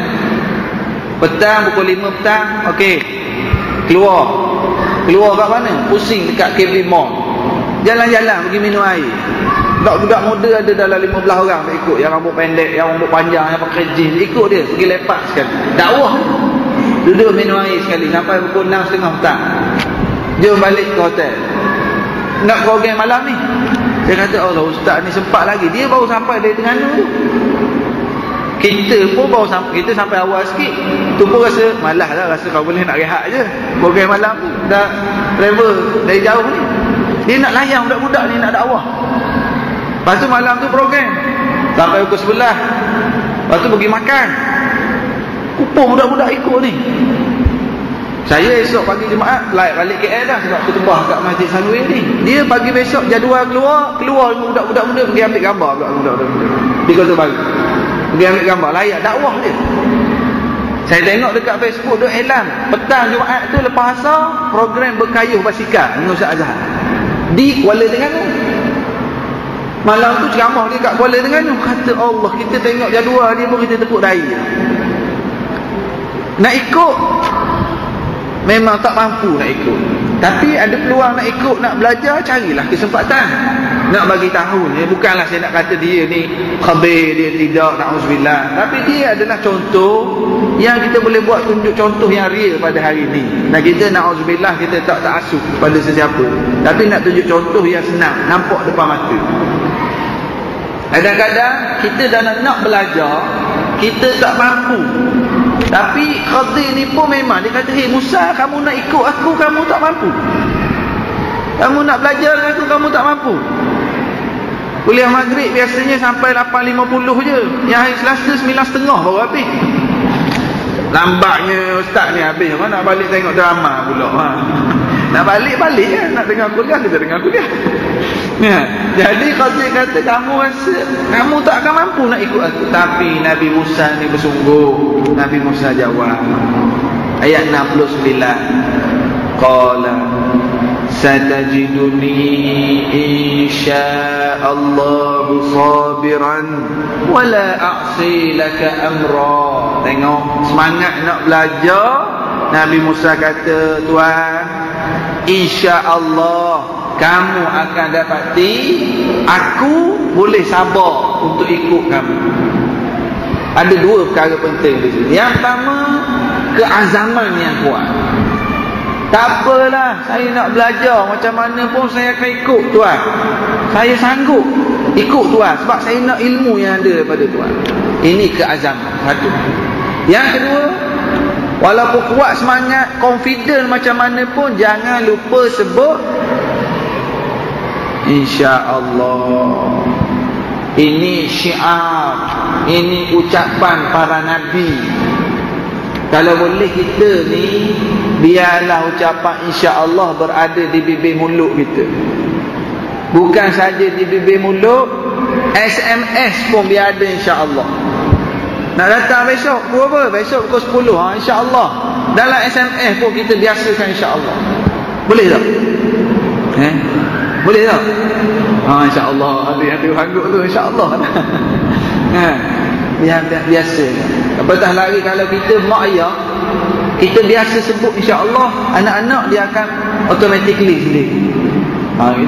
Petang pukul 5 petang, okey, keluar kat mana? Pusing dekat KB Mall, jalan-jalan pergi minum air. Budak-budak muda ada dalam 15 orang tak ikut, yang rambut pendek, yang rambut panjang, yang pakai jeans, ikut dia pergi lepak sekali. Dakwah, duduk minum air sekali sampai pukul 6.30 petang. Jom balik ke hotel, nak program malam ni. Saya kata, Allah, ustaz ni sempat lagi, dia baru sampai dari Terengganu tu. Kita pun baru sampai, kita sampai awal sikit. Tu pun rasa malas lah, rasa kau boleh nak rehat je. Program malam tu dah travel dari jauh ni, dia nak layan budak-budak ni, nak dakwah. Lepas tu malam tu program sampai pukul 11. Lepas tu pergi makan, kupung budak-budak ikut ni. Saya esok pagi Jumaat balik KL dah, sebab aku tebah kat Masjid Sanway ni. Dia pagi besok jadual keluar budak-budak muda pergi ambil gambar, budak-budak muda di Kota Baru pergi ambil gambar, layak dakwah dia. Saya tengok dekat Facebook dia elan petang Jumaat tu lepas asar program berkayuh basikal dengan Ustaz Azhar di Kuala Terengganu. Malam tu ceramah dia kat Kuala Terengganu. Kata Allah, kita tengok jadual dia pun kita tepuk dahi. Nak ikut memang tak mampu nak ikut, tapi ada peluang nak ikut, nak belajar, carilah kesempatan nak bagi tahu. Bukanlah saya nak kata dia ni khabir, dia tidak, na'udzubillah, tapi dia adalah contoh yang kita boleh buat, tunjuk contoh yang real pada hari ni. Dan kita na'udzubillah, kita tak ta'asub pada sesiapa, tapi nak tunjuk contoh yang senang, nampak depan mata. Kadang-kadang kita dalam nak belajar, kita tak mampu. Tapi Khadir ni pun memang dia kata, hey Musa, kamu nak ikut aku, kamu tak mampu. Kamu nak belajar dengan aku, kamu tak mampu. Kuliah maghrib biasanya sampai 8.50 je, yang hari Selasa 9.30 baru habis. Lambatnya ustaz ni habis, nak balik tengok drama pula. Nak balik kan, nak dengar kuliah, kita dengar kuliah. Jadi Khadir kata, kamu rasa kamu tak akan mampu nak ikut aku. Tapi Nabi Musa ni bersungguh. Nabi Musa jawab ayat 69, qala satajiduni insya'allahu sabiran wala a'si laka amra. Tengok semangat nak belajar. Nabi Musa kata, Tuhan, insya-Allah kamu akan dapati aku boleh sabar untuk ikut kamu. Ada dua perkara penting di sini. Yang pertama, keazaman yang kuat. Tak apalah, saya nak belajar macam mana pun saya akan ikut Tuhan. Saya sanggup ikut Tuhan sebab saya nak ilmu yang ada daripada Tuhan. Ini keazaman satu. Yang kedua, walaupun kuat semangat, confident macam mana pun, jangan lupa sebut insya-Allah. Ini syiar, ini ucapan para nabi. Kalau boleh kita ni, biarlah ucapan insya-Allah berada di bibir mulut kita. Bukan saja di bibir mulut, SMS pun biar ada insya-Allah. Nak datang besok pukul apa? Besok pukul 10, insya-Allah. Dalam SMS pun kita biasakan insya-Allah. Boleh tak? Boleh tak? InsyaAllah. Ada hangguk tu insyaAllah. Biasa. Apatah lagi kalau kita mak ayah, kita biasa sebut insyaAllah, anak-anak dia akan automatically sendiri.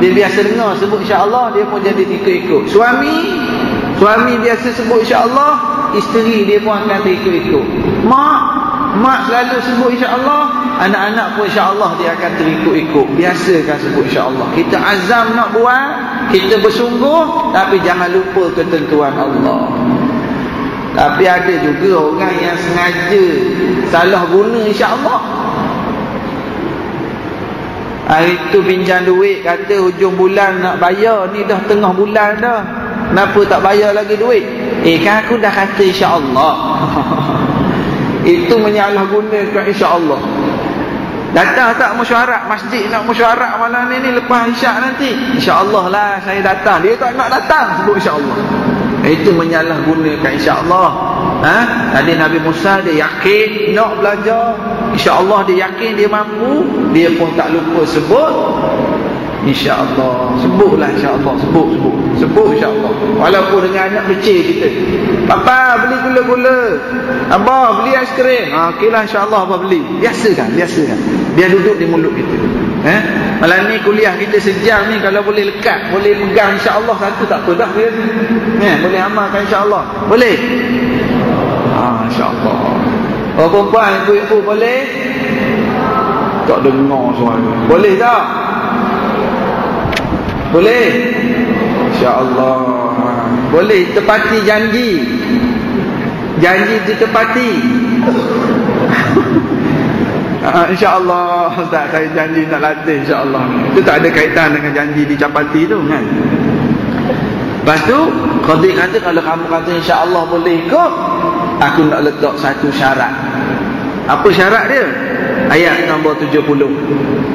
Dia biasa dengar sebut insyaAllah, dia pun jadi ikut-ikut. Suami biasa sebut insyaAllah, isteri dia pun akan ikut-ikut. Mak selalu sebut insyaAllah, anak-anak pun insya-Allah dia akan terikut-ikut. Biasakan sebut insya-Allah. Kita azam nak buat, kita bersungguh, tapi jangan lupa ketentuan Allah. Tapi ada juga orang yang sengaja salah guna insya-Allah. Hari tu pinjam duit, kata hujung bulan nak bayar, ni dah tengah bulan dah, kenapa tak bayar lagi duit? Kan aku dah kata insya-Allah. Itu menyalahgunakan insya-Allah. Datang tak mesyuarat masjid, nak mesyuarat malam ni lepas isyak nanti, insya-Allah lah saya datang. Dia tak nak datang, sebut insya-Allah. Itu menyalahgunakan insya-Allah. Tadi Nabi Musa dia yakin nak belajar, insya-Allah dia yakin dia mampu, dia pun tak lupa sebut insya-Allah. Sebutlah insya-Allah, sebut insya-Allah. Walaupun dengan anak kecil kita, papa beli gula-gula, abah beli aiskrim, okeylah insya-Allah abah beli. Biasakan biar duduk di mulut kita. Malam ni kuliah kita sejam ni, kalau boleh lekat, boleh pegang insya-Allah satu tak apa dah dia. Boleh amalkan insya-Allah. Boleh? Insya-Allah. Oh perempuan, ibu-ibu boleh? Tak dengar suara. Boleh tak? Boleh? InsyaAllah. Boleh tepati janji. Janji ditepati. InsyaAllah Ustaz, saya janji nak latih insyaAllah. Itu tak ada kaitan dengan janji dicapati tu kan. Lepas tu Khadir kata, kalau kamu kata insyaAllah boleh ikut, aku nak letak satu syarat. Apa syarat dia? Ayat nombor 70.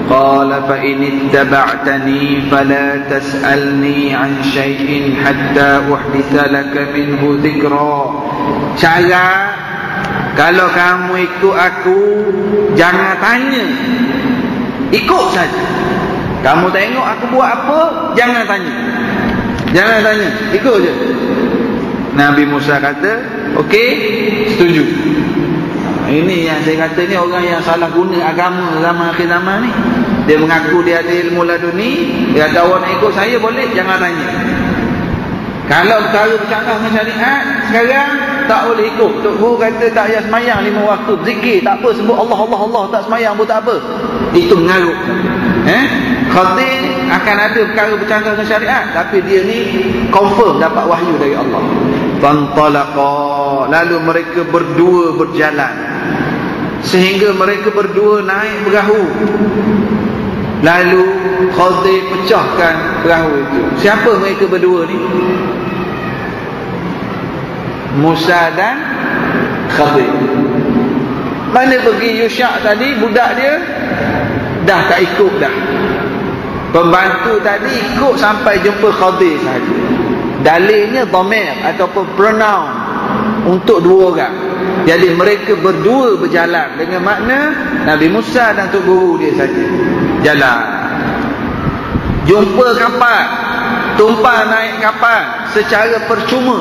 Qala fa in ittaba'tani fala tas'alni 'an shay'in hatta uhditha laka minhu dhikra. Syarat, kalau kamu ikut aku, jangan tanya, ikut saja. Kamu tengok aku buat apa, jangan tanya, ikut je. Nabi Musa kata okey, setuju. Ini yang saya kata ni, orang yang salah guna agama zaman akhir zaman ni. Dia mengaku dia ada ilmu laduni, dia kata awak nak ikut saya boleh, jangan tanya. Kalau perkara bercanggah dengan syariat, sekarang tak boleh ikut. Tok Guru kata tak payah semayang 5 waktu, zikir tak apa, sebut Allah Allah Allah, tak semayang pun tak apa. Itu mengarut. Khatir akan ada perkara bercanggah dengan syariat, tapi dia ni confirm dapat wahyu dari Allah. Fantalaqa, lalu mereka berdua berjalan, sehingga mereka berdua naik perahu. Lalu Khadir pecahkan perahu itu. Siapa mereka berdua ni? Musa dan Khadir. Mana pergi Yusha' tadi, budak dia dah tak ikut dah. Pembantu tadi ikut sampai jumpa Khadir sahaja. Dalilnya dhamir ataupun pronoun untuk dua orang. Jadi mereka berdua berjalan, dengan makna Nabi Musa dan Tok Guru dia saja jalan. Jumpa kapal, tumpah naik kapal secara percuma.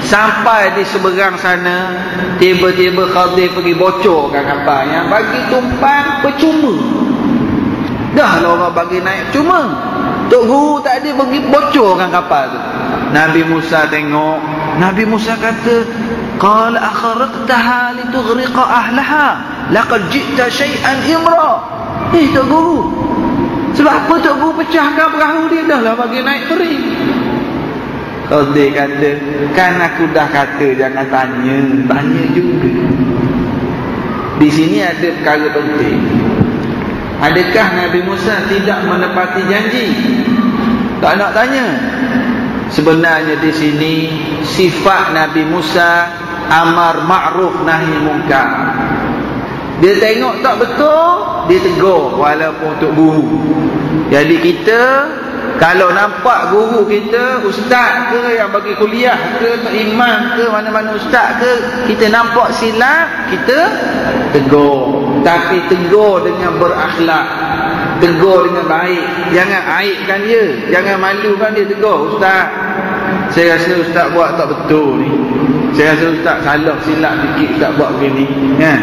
Sampai di seberang sana, tiba-tiba Khadir pergi bocorkan kapal yang bagi tumpang percuma. Dah lah orang bagi naik percuma, Tok Guru tadi pergi bocorkan kapal tu. Nabi Musa tengok, Nabi Musa kata, qala akhraqtaha litughriqa ahlaha laqad ji'ta syai'an imra. Tok Guru, sebab apa Tok Guru pecahkan perahu dia, dah lah bagi naik peri. Khadir kata, kan aku dah kata jangan tanya juga. Di sini ada perkara penting. Adakah Nabi Musa tidak menepati janji? Tak nak tanya. Sebenarnya di sini sifat Nabi Musa amar ma'ruf nahi munkar. Dia tengok tak betul, dia tegur walaupun untuk guru. Jadi kita kalau nampak guru kita, ustaz ke yang bagi kuliah ke, imam ke, mana-mana ustaz ke, kita nampak silap, kita tegur. Tapi tegur dengan berakhlak, tegur dengan baik. Jangan aibkan dia, jangan malukan dia. Tegur, ustaz, saya rasa ustaz buat tak betul ni, saya rasa ustaz salah silap sikit, ustaz buat begini kan.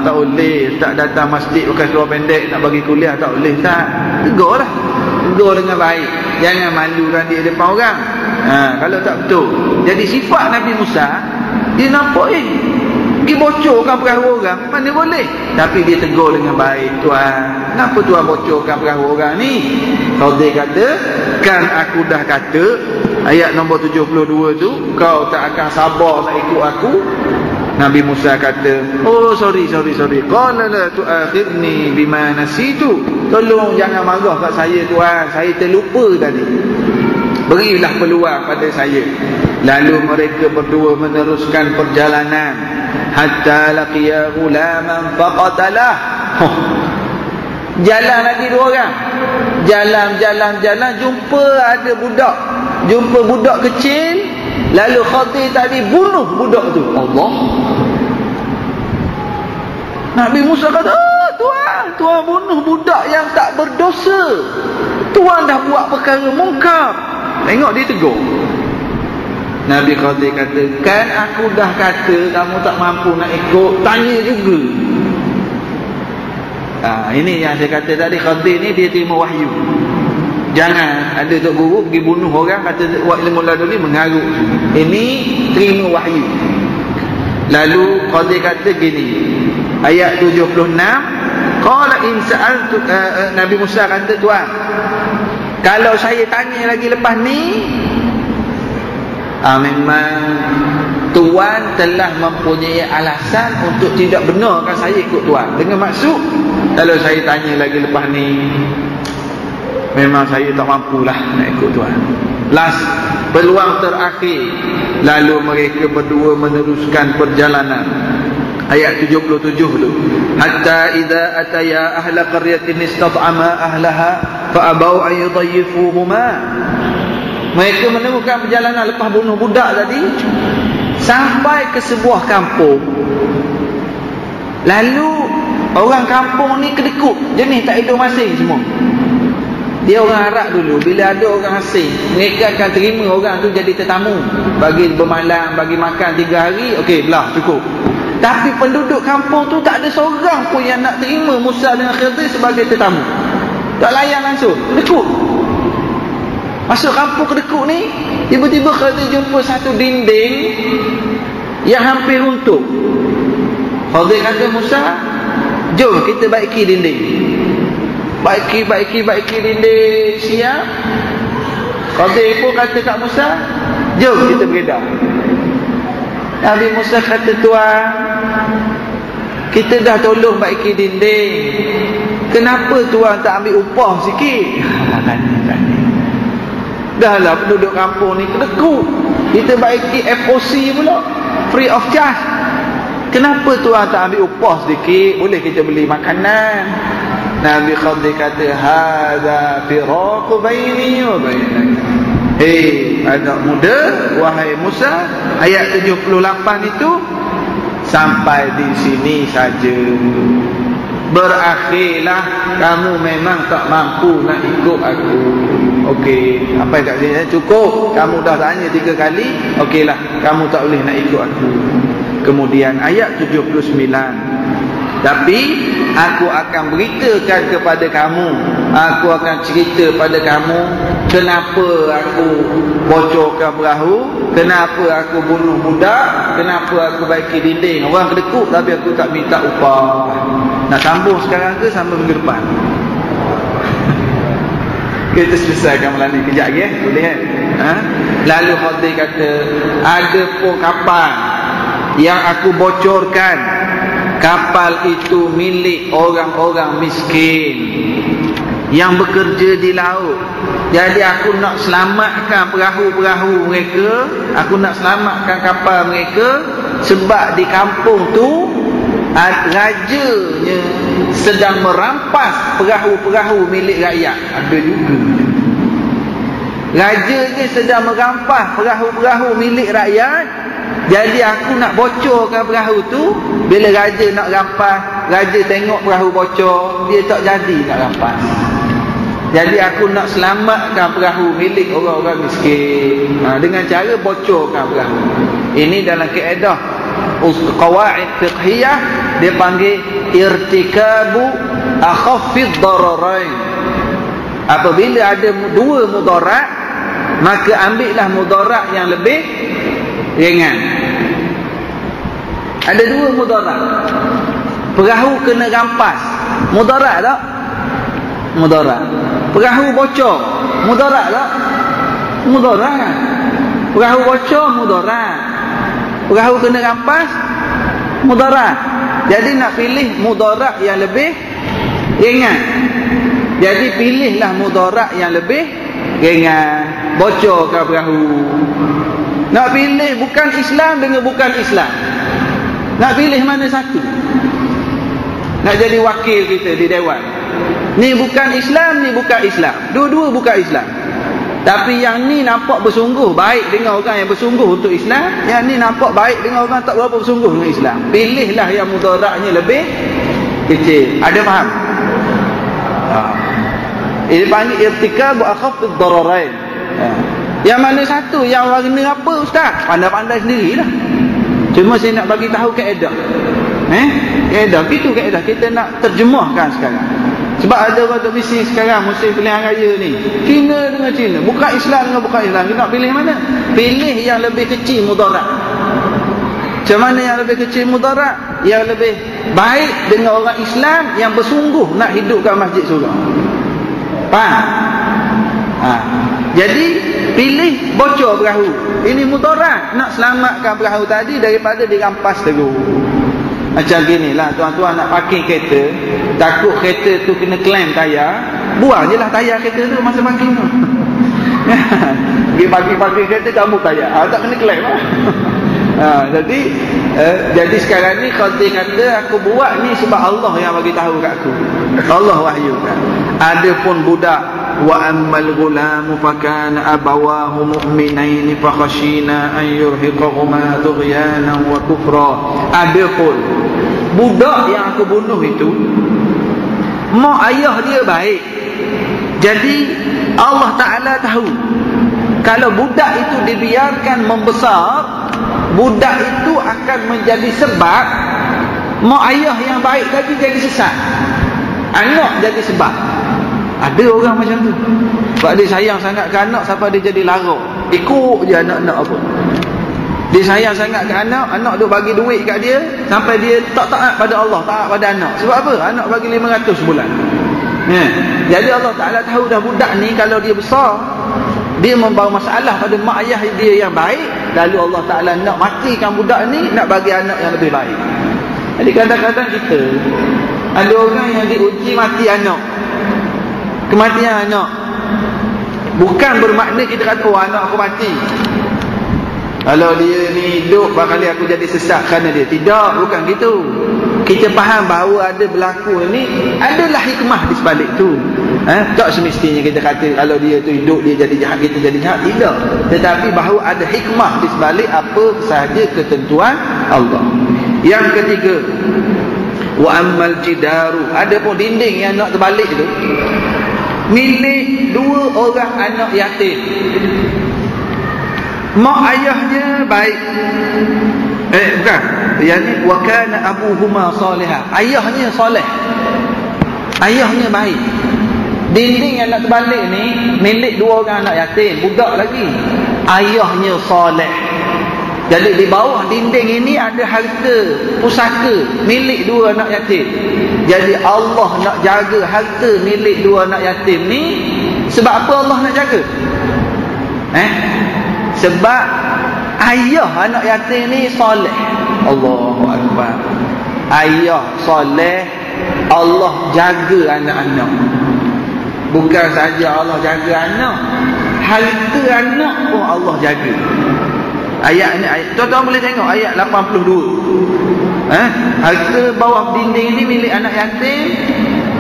Tak boleh ustaz datang masjid pakai seluar pendek nak bagi kuliah, tak boleh ustaz. Tegurlah, tegur dengan baik, jangan malukan dia depan orang. Kalau tak betul. Jadi sifat Nabi Musa, dia nampak Pergi bocorkan perahu orang, mana boleh. Tapi dia tegur dengan baik. Tuan, kenapa tuan bocorkan perahu orang ni? Khadir kata, kan aku dah kata ayat nombor 72 tu, kau tak akan sabar nak ikut aku. Nabi Musa kata, oh sorry. Qala la tu'akhidni bima nasitu. Tolong jangan marah kat saya tuan, saya terlupa tadi. Berilah peluang pada saya. Lalu mereka berdua meneruskan perjalanan hatta laqiya ghulaman faqatalah. Jalan lagi dua orang. Jalan jumpa ada budak. Jumpa budak kecil. Lalu Khadir tadi bunuh budak tu. Allah. Nabi Musa kata, Tuan bunuh budak yang tak berdosa. Tuan dah buat perkara mungkar. Tengok dia tegur. Nabi Khadir kata, kan aku dah kata kamu tak mampu nak ikut, tanya juga. Ini yang saya kata tadi, Khadir ni dia terima wahyu. Jangan ada tok guru pergi bunuh orang kata ilmu laduni mengarut. Ini terima wahyu. Lalu Khadir kata gini, ayat 76, qala in sa'altu, Nabi Musa kata, tuan, kalau saya tanya lagi lepas ni, memang tuan telah mempunyai alasan untuk tidak benarkan saya ikut tuan. Dengan maksud, kalau saya tanya lagi lepas ni, memang saya tak mampulah nak ikut tuan. Last, peluang terakhir. Lalu mereka berdua meneruskan perjalanan. Ayat 77 dulu. Hatta idza ataya ahla qaryatin istat'ama ahlaha fa abau an yudayyifuhuma. Mereka menemukan perjalanan lepas bunuh budak tadi, sampai ke sebuah kampung. Lalu orang kampung ni kedekut, jenis tak hidup masing semua. Dia orang Arab dulu. Bila ada orang asing, mereka akan terima orang tu jadi tetamu, bagi bermalam, bagi makan 3 hari. Okey, belah, cukup. Tapi penduduk kampung tu tak ada seorang pun yang nak terima Musa dengan Khidir sebagai tetamu. Tak layan langsung, kedekut. Masuk kampung kedekut ni, tiba-tiba Khidir jumpa satu dinding yang hampir runtuh. Khidir kata, Musa, jom kita baiki dinding. Baiki dinding. Siap. Khidir pun kata kat Musa, jom kita beredar. Nabi Musa kata, tuan, kita dah tolong baiki dinding, kenapa tuan tak ambil upah sikit? Dah lah penduduk kampung ni kedekut, kita baiki FOC pula, free of charge. Kenapa tuan tak ambil upah sedikit? Boleh kita beli makanan. Nabi Khidir kata, hadza firaqu baini wa bainak. Hei anak muda, wahai Musa, ayat 78 itu sampai di sini saja. Berakhirlah, kamu memang tak mampu nak ikut aku. Okey, apa yang kat sini cukup. Kamu dah tanya 3 kali. Okeylah, kamu tak boleh nak ikut aku. Kemudian ayat 79, tapi aku akan beritakan kepada kamu, aku akan cerita pada kamu kenapa aku bocorkan perahu, kenapa aku bunuh budak, kenapa aku baiki dinding. Orang kedekut tapi aku tak minta upah. Nak sambung sekarang ke sambung minggu depan? Kita selesaikan malam ni kejap lagi, boleh kan? Lalu Khadir kata, ada pun kapal yang aku bocorkan. Kapal itu milik orang-orang miskin yang bekerja di laut. Jadi aku nak selamatkan perahu-perahu mereka, aku nak selamatkan kapal mereka, sebab di kampung tu rajanya sedang merampas perahu-perahu milik rakyat. Ada juga. Rajanya sedang merampas perahu-perahu milik rakyat. Jadi aku nak bocorkan perahu tu. Bila raja nak rampas, raja tengok perahu bocor, dia tak jadi nak rampas. Jadi aku nak selamatkan perahu milik orang-orang miskin, dengan cara bocorkan perahu. Ini dalam kaedah qawaid fiqhiyah dia panggil irtikabu akhaffid dararain. Apabila ada 2 mudarat, maka ambillah mudarat yang lebih ringan. Ada dua mudarat. Perahu kena rampas, mudarat tak? Mudarat. Perahu bocor, mudarat tak? Mudarat. Perahu bocor, mudarat. Perahu kena rampas, mudarat. Jadi nak pilih mudarat yang lebih ringan. Jadi pilihlah mudarat yang lebih ringan. Bocorkan perahu. Nak pilih bukan Islam dengan bukan Islam. Nak pilih mana satu? Nak jadi wakil kita di dewan. Ni bukan Islam, ni bukan Islam. Dua-dua bukan Islam. Tapi yang ni nampak bersungguh baik dengan orang yang bersungguh untuk Islam. Yang ni nampak baik dengan orang tak berapa bersungguh dengan Islam. Pilihlah yang mudaratnya lebih kecil. Ada faham? Ini panggil irtikab akhafid dararain. Yang mana satu? Yang warna apa ustaz? Pandai-pandai sendirilah. Cuma saya nak bagi tahu kaedah. Kaedah gitu, kaedah kita nak terjemahkan sekarang. Sebab ada orang tak bising sekarang musim pilihan raya ni, Cina dengan Cina, bukan Islam dengan bukan Islam. Kita nak pilih mana? Pilih yang lebih kecil mudarat. Macam mana yang lebih kecil mudarat? Yang lebih baik dengan orang Islam yang bersungguh nak hidupkan masjid surau. Faham? Jadi pilih bocor perahu. Ini mudarat. Nak selamatkan perahu tadi daripada dirampas terus. Macam gini lah, tuan-tuan nak parking kereta, takut kereta tu kena klaim tayar, buang je lah tayar kereta tu masa parking tu. Pergi parking kereta, kamu tayar, tak kena klaim lah. Jadi sekarang ni kalau dia kata aku buat ni sebab Allah yang bagi tahu kat aku, Allah wahyukan. Adapun budak, wa ammal ghulam fa kana abawahu mu'minain fa khashina an yurhiqahuma tughyanan wa kufra. Adapun budak yang aku bunuh itu, mak ayah dia baik. Jadi Allah Ta'ala tahu kalau budak itu dibiarkan membesar, budak itu akan menjadi sebab mak ayah yang baik tadi jadi sesat, anak jadi sebab. Ada orang macam tu. Sebab dia sayang sangat ke anak sampai dia jadi lara. Ikut je anak-anak apa. Dia sayang sangat ke anak, anak dia bagi duit kat dia sampai dia tak taat pada Allah, taat pada anak. Sebab apa? Anak bagi 500 sebulan. Jadi Allah Ta'ala tahu dah budak ni kalau dia besar, dia membawa masalah pada mak ayah dia yang baik. Lalu Allah Ta'ala nak matikan budak ni, nak bagi anak yang lebih baik. Jadi kadang-kadang kita ada orang yang diuji mati anak. Kematian anak bukan bermakna kita kata oh anak aku mati, kalau dia ni hidup barangkali aku jadi sesat kerana dia. Tidak, bukan gitu. Kita faham bahawa ada berlaku ni, adalah hikmah di sebalik tu. Tak semestinya kita kata kalau dia tu hidup dia jadi jahat, kita jadi jahat. Tidak. Tetapi bahawa ada hikmah di sebalik apa sahaja ketentuan Allah. Yang ketiga, wa ammal jidaru, ada pun dinding yang nak terbalik tu milik dua orang anak yatim. Mak ayahnya baik. Bukan. Yang ni wa kana abuhuma salihah. Ayahnya soleh. Ayahnya baik. Dinding yang nak terbalik ni milik dua orang anak yatim, budak lagi. Ayahnya soleh. Jadi di bawah dinding ini ada harta pusaka milik dua anak yatim. Jadi Allah nak jaga harta milik dua anak yatim ni. Sebab apa Allah nak jaga? Sebab ayah anak yatim ni soleh. Allahu Akbar. Ayah soleh, Allah jaga anak-anak. Bukan saja Allah jaga anak, harta anak pun Allah jaga. Ayat ni, tuan-tuan boleh tengok ayat 82. Harta bawah dinding ni milik anak yatim.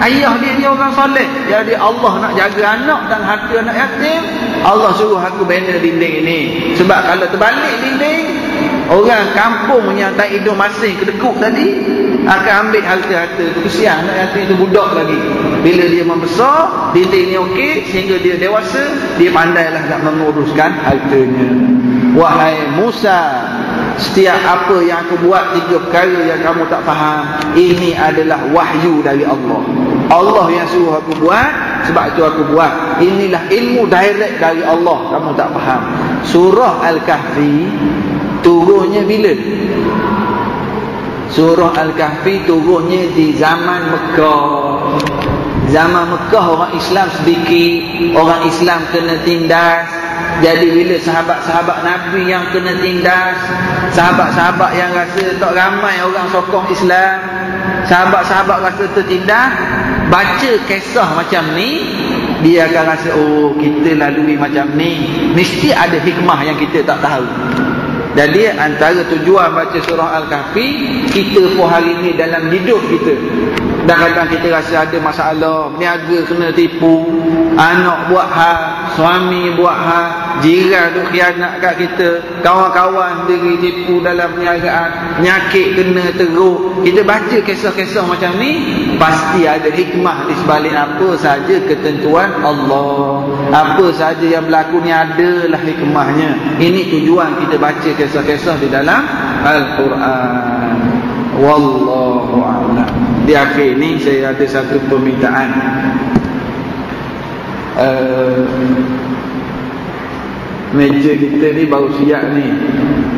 Ayah dia orang soleh. Jadi Allah nak jaga anak dan harta anak yatim. Allah suruh aku bina dinding ini. Sebab kalau terbalik dinding, orang kampung yang tak hidung masing kedekut tadi akan ambil harta-harta tu. Kesian anak yatim tu budak lagi. Bila dia membesar, dinding ni okey, sehingga dia dewasa, dia pandailah nak menguruskan hartanya. Wahai Musa, setiap apa yang aku buat, 3 perkara yang kamu tak faham, ini adalah wahyu dari Allah. Allah yang suruh aku buat, sebab itu aku buat. Inilah ilmu direct dari Allah, kamu tak faham. Surah Al-Kahfi turunnya bila? Surah Al-Kahfi turunnya di zaman Mekah. Zaman Mekah orang Islam sedikit, orang Islam kena tindas. Jadi bila sahabat-sahabat Nabi yang kena tindas, sahabat-sahabat yang rasa tak ramai orang sokong Islam, sahabat-sahabat rasa tertindas, baca kisah macam ni, dia akan rasa, oh kita lalui macam ni, mesti ada hikmah yang kita tak tahu. Jadi antara tujuan baca surah Al-Kahfi, kita pun hari ni dalam hidup kita, kadang-kadang kita rasa ada masalah, niaga kena tipu, anak buat hal, suami buat hal, jiran duk khianat kat kita, kawan-kawan sendiri tipu dalam perniagaan, penyakit kena teruk. Kita baca kisah-kisah macam ni, pasti ada hikmah di sebalik apa saja ketentuan Allah. Apa saja yang berlaku ni adalah hikmahnya. Ini tujuan kita baca kisah-kisah di dalam Al-Quran. Wallahu a'lam. Di akhir ni saya ada satu permintaan. Meja kita ni baru siap ni,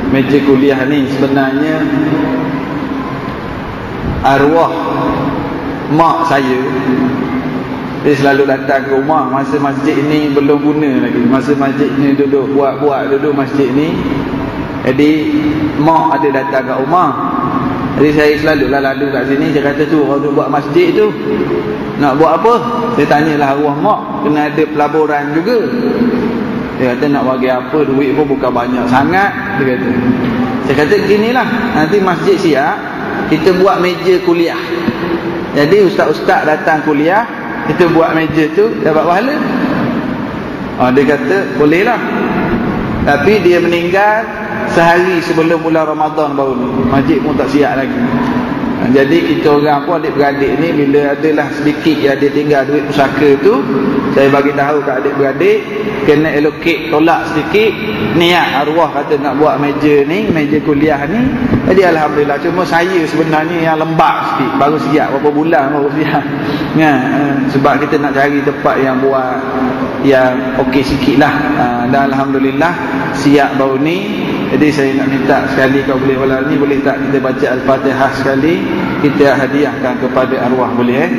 meja kuliah ni. Sebenarnya arwah mak saya, dia selalu datang ke rumah masa masjid ni belum guna lagi. Masa masjid ni duduk buat duduk masjid ni, jadi mak ada datang kat rumah. Jadi saya selalu lalu kat sini. Saya kata tu, orang buat masjid tu nak buat apa? Saya tanyalah arwah mak, kena ada pelaburan juga. Dia kata nak bagi apa, duit pun bukan banyak sangat, dia kata. Saya kata ginilah, nanti masjid siap, kita buat meja kuliah. Jadi ustaz-ustaz datang kuliah, kita buat meja tu, dapat pahala. Dia kata bolehlah. Tapi dia meninggal sehari sebelum bulan Ramadan baru ni, masjid pun tak siap lagi. Jadi kita orang pun adik-beradik ni, bila adalah sedikit yang dia tinggal duit pusaka tu, saya bagi tahu kat adik-beradik, kena allocate tolak sedikit. Niat arwah kata nak buat meja ni, meja kuliah ni. Jadi alhamdulillah. Cuma saya sebenarnya yang lembab sikit, baru siap berapa bulan baru siap. Sebab kita nak cari tempat yang buat yang okey sikit lah. Dan alhamdulillah siap baru ni. Jadi saya nak minta sekali, kau boleh walau ni, boleh tak kita baca Al-Fatihah sekali, kita hadiahkan kepada arwah, boleh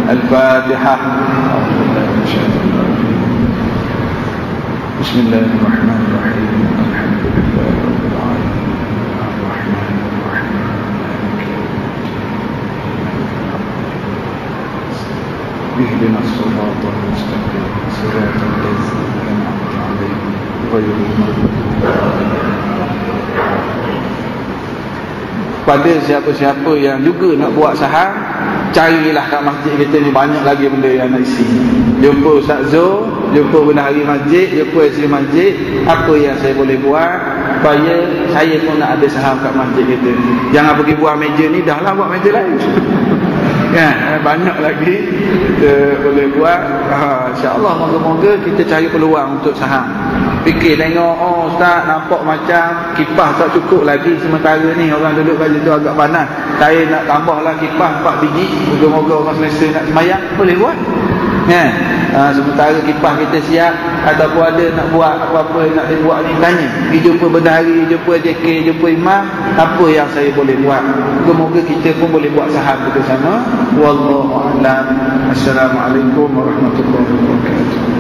Al-Fatihah. Bismillahirrahmanirrahim. Alhamdulillahirabbil alamin. Arrahmanirrahim. Ihdinas siratal mustaqim. Siratal ladzina an'amta 'alaihim ghairil maghdubi 'alaihim. Pada siapa-siapa yang juga nak buat saham, carilah kat masjid kita ni, banyak lagi benda yang nak isi. Jumpa Ustaz Zul, jumpa bendahari masjid, jumpa isteri masjid, apa yang saya boleh buat supaya saya pun nak ada saham kat masjid kita. Jangan pergi buat meja ni, dah lah buat meja lain. Banyak lagi kita boleh buat. InsyaAllah moga-moga kita cari peluang untuk saham. Fikir tengok, oh Ustaz nampak macam kipas tak cukup lagi sementara ni, orang duduk kat situ agak panas, saya nak tambahlah kipas 4 biji, moga-moga orang selesa nak sembahyang, boleh buat. Sementara kipas kita siap, ataupun ada nak buat apa-apa nak dibuat ni, tanya, pergi jumpa bendahari, jumpa JK, jumpa imam, apa yang saya boleh buat. Moga-moga kita pun boleh buat saham kita sama. Wallahu a'lam. Assalamualaikum warahmatullahi wabarakatuh.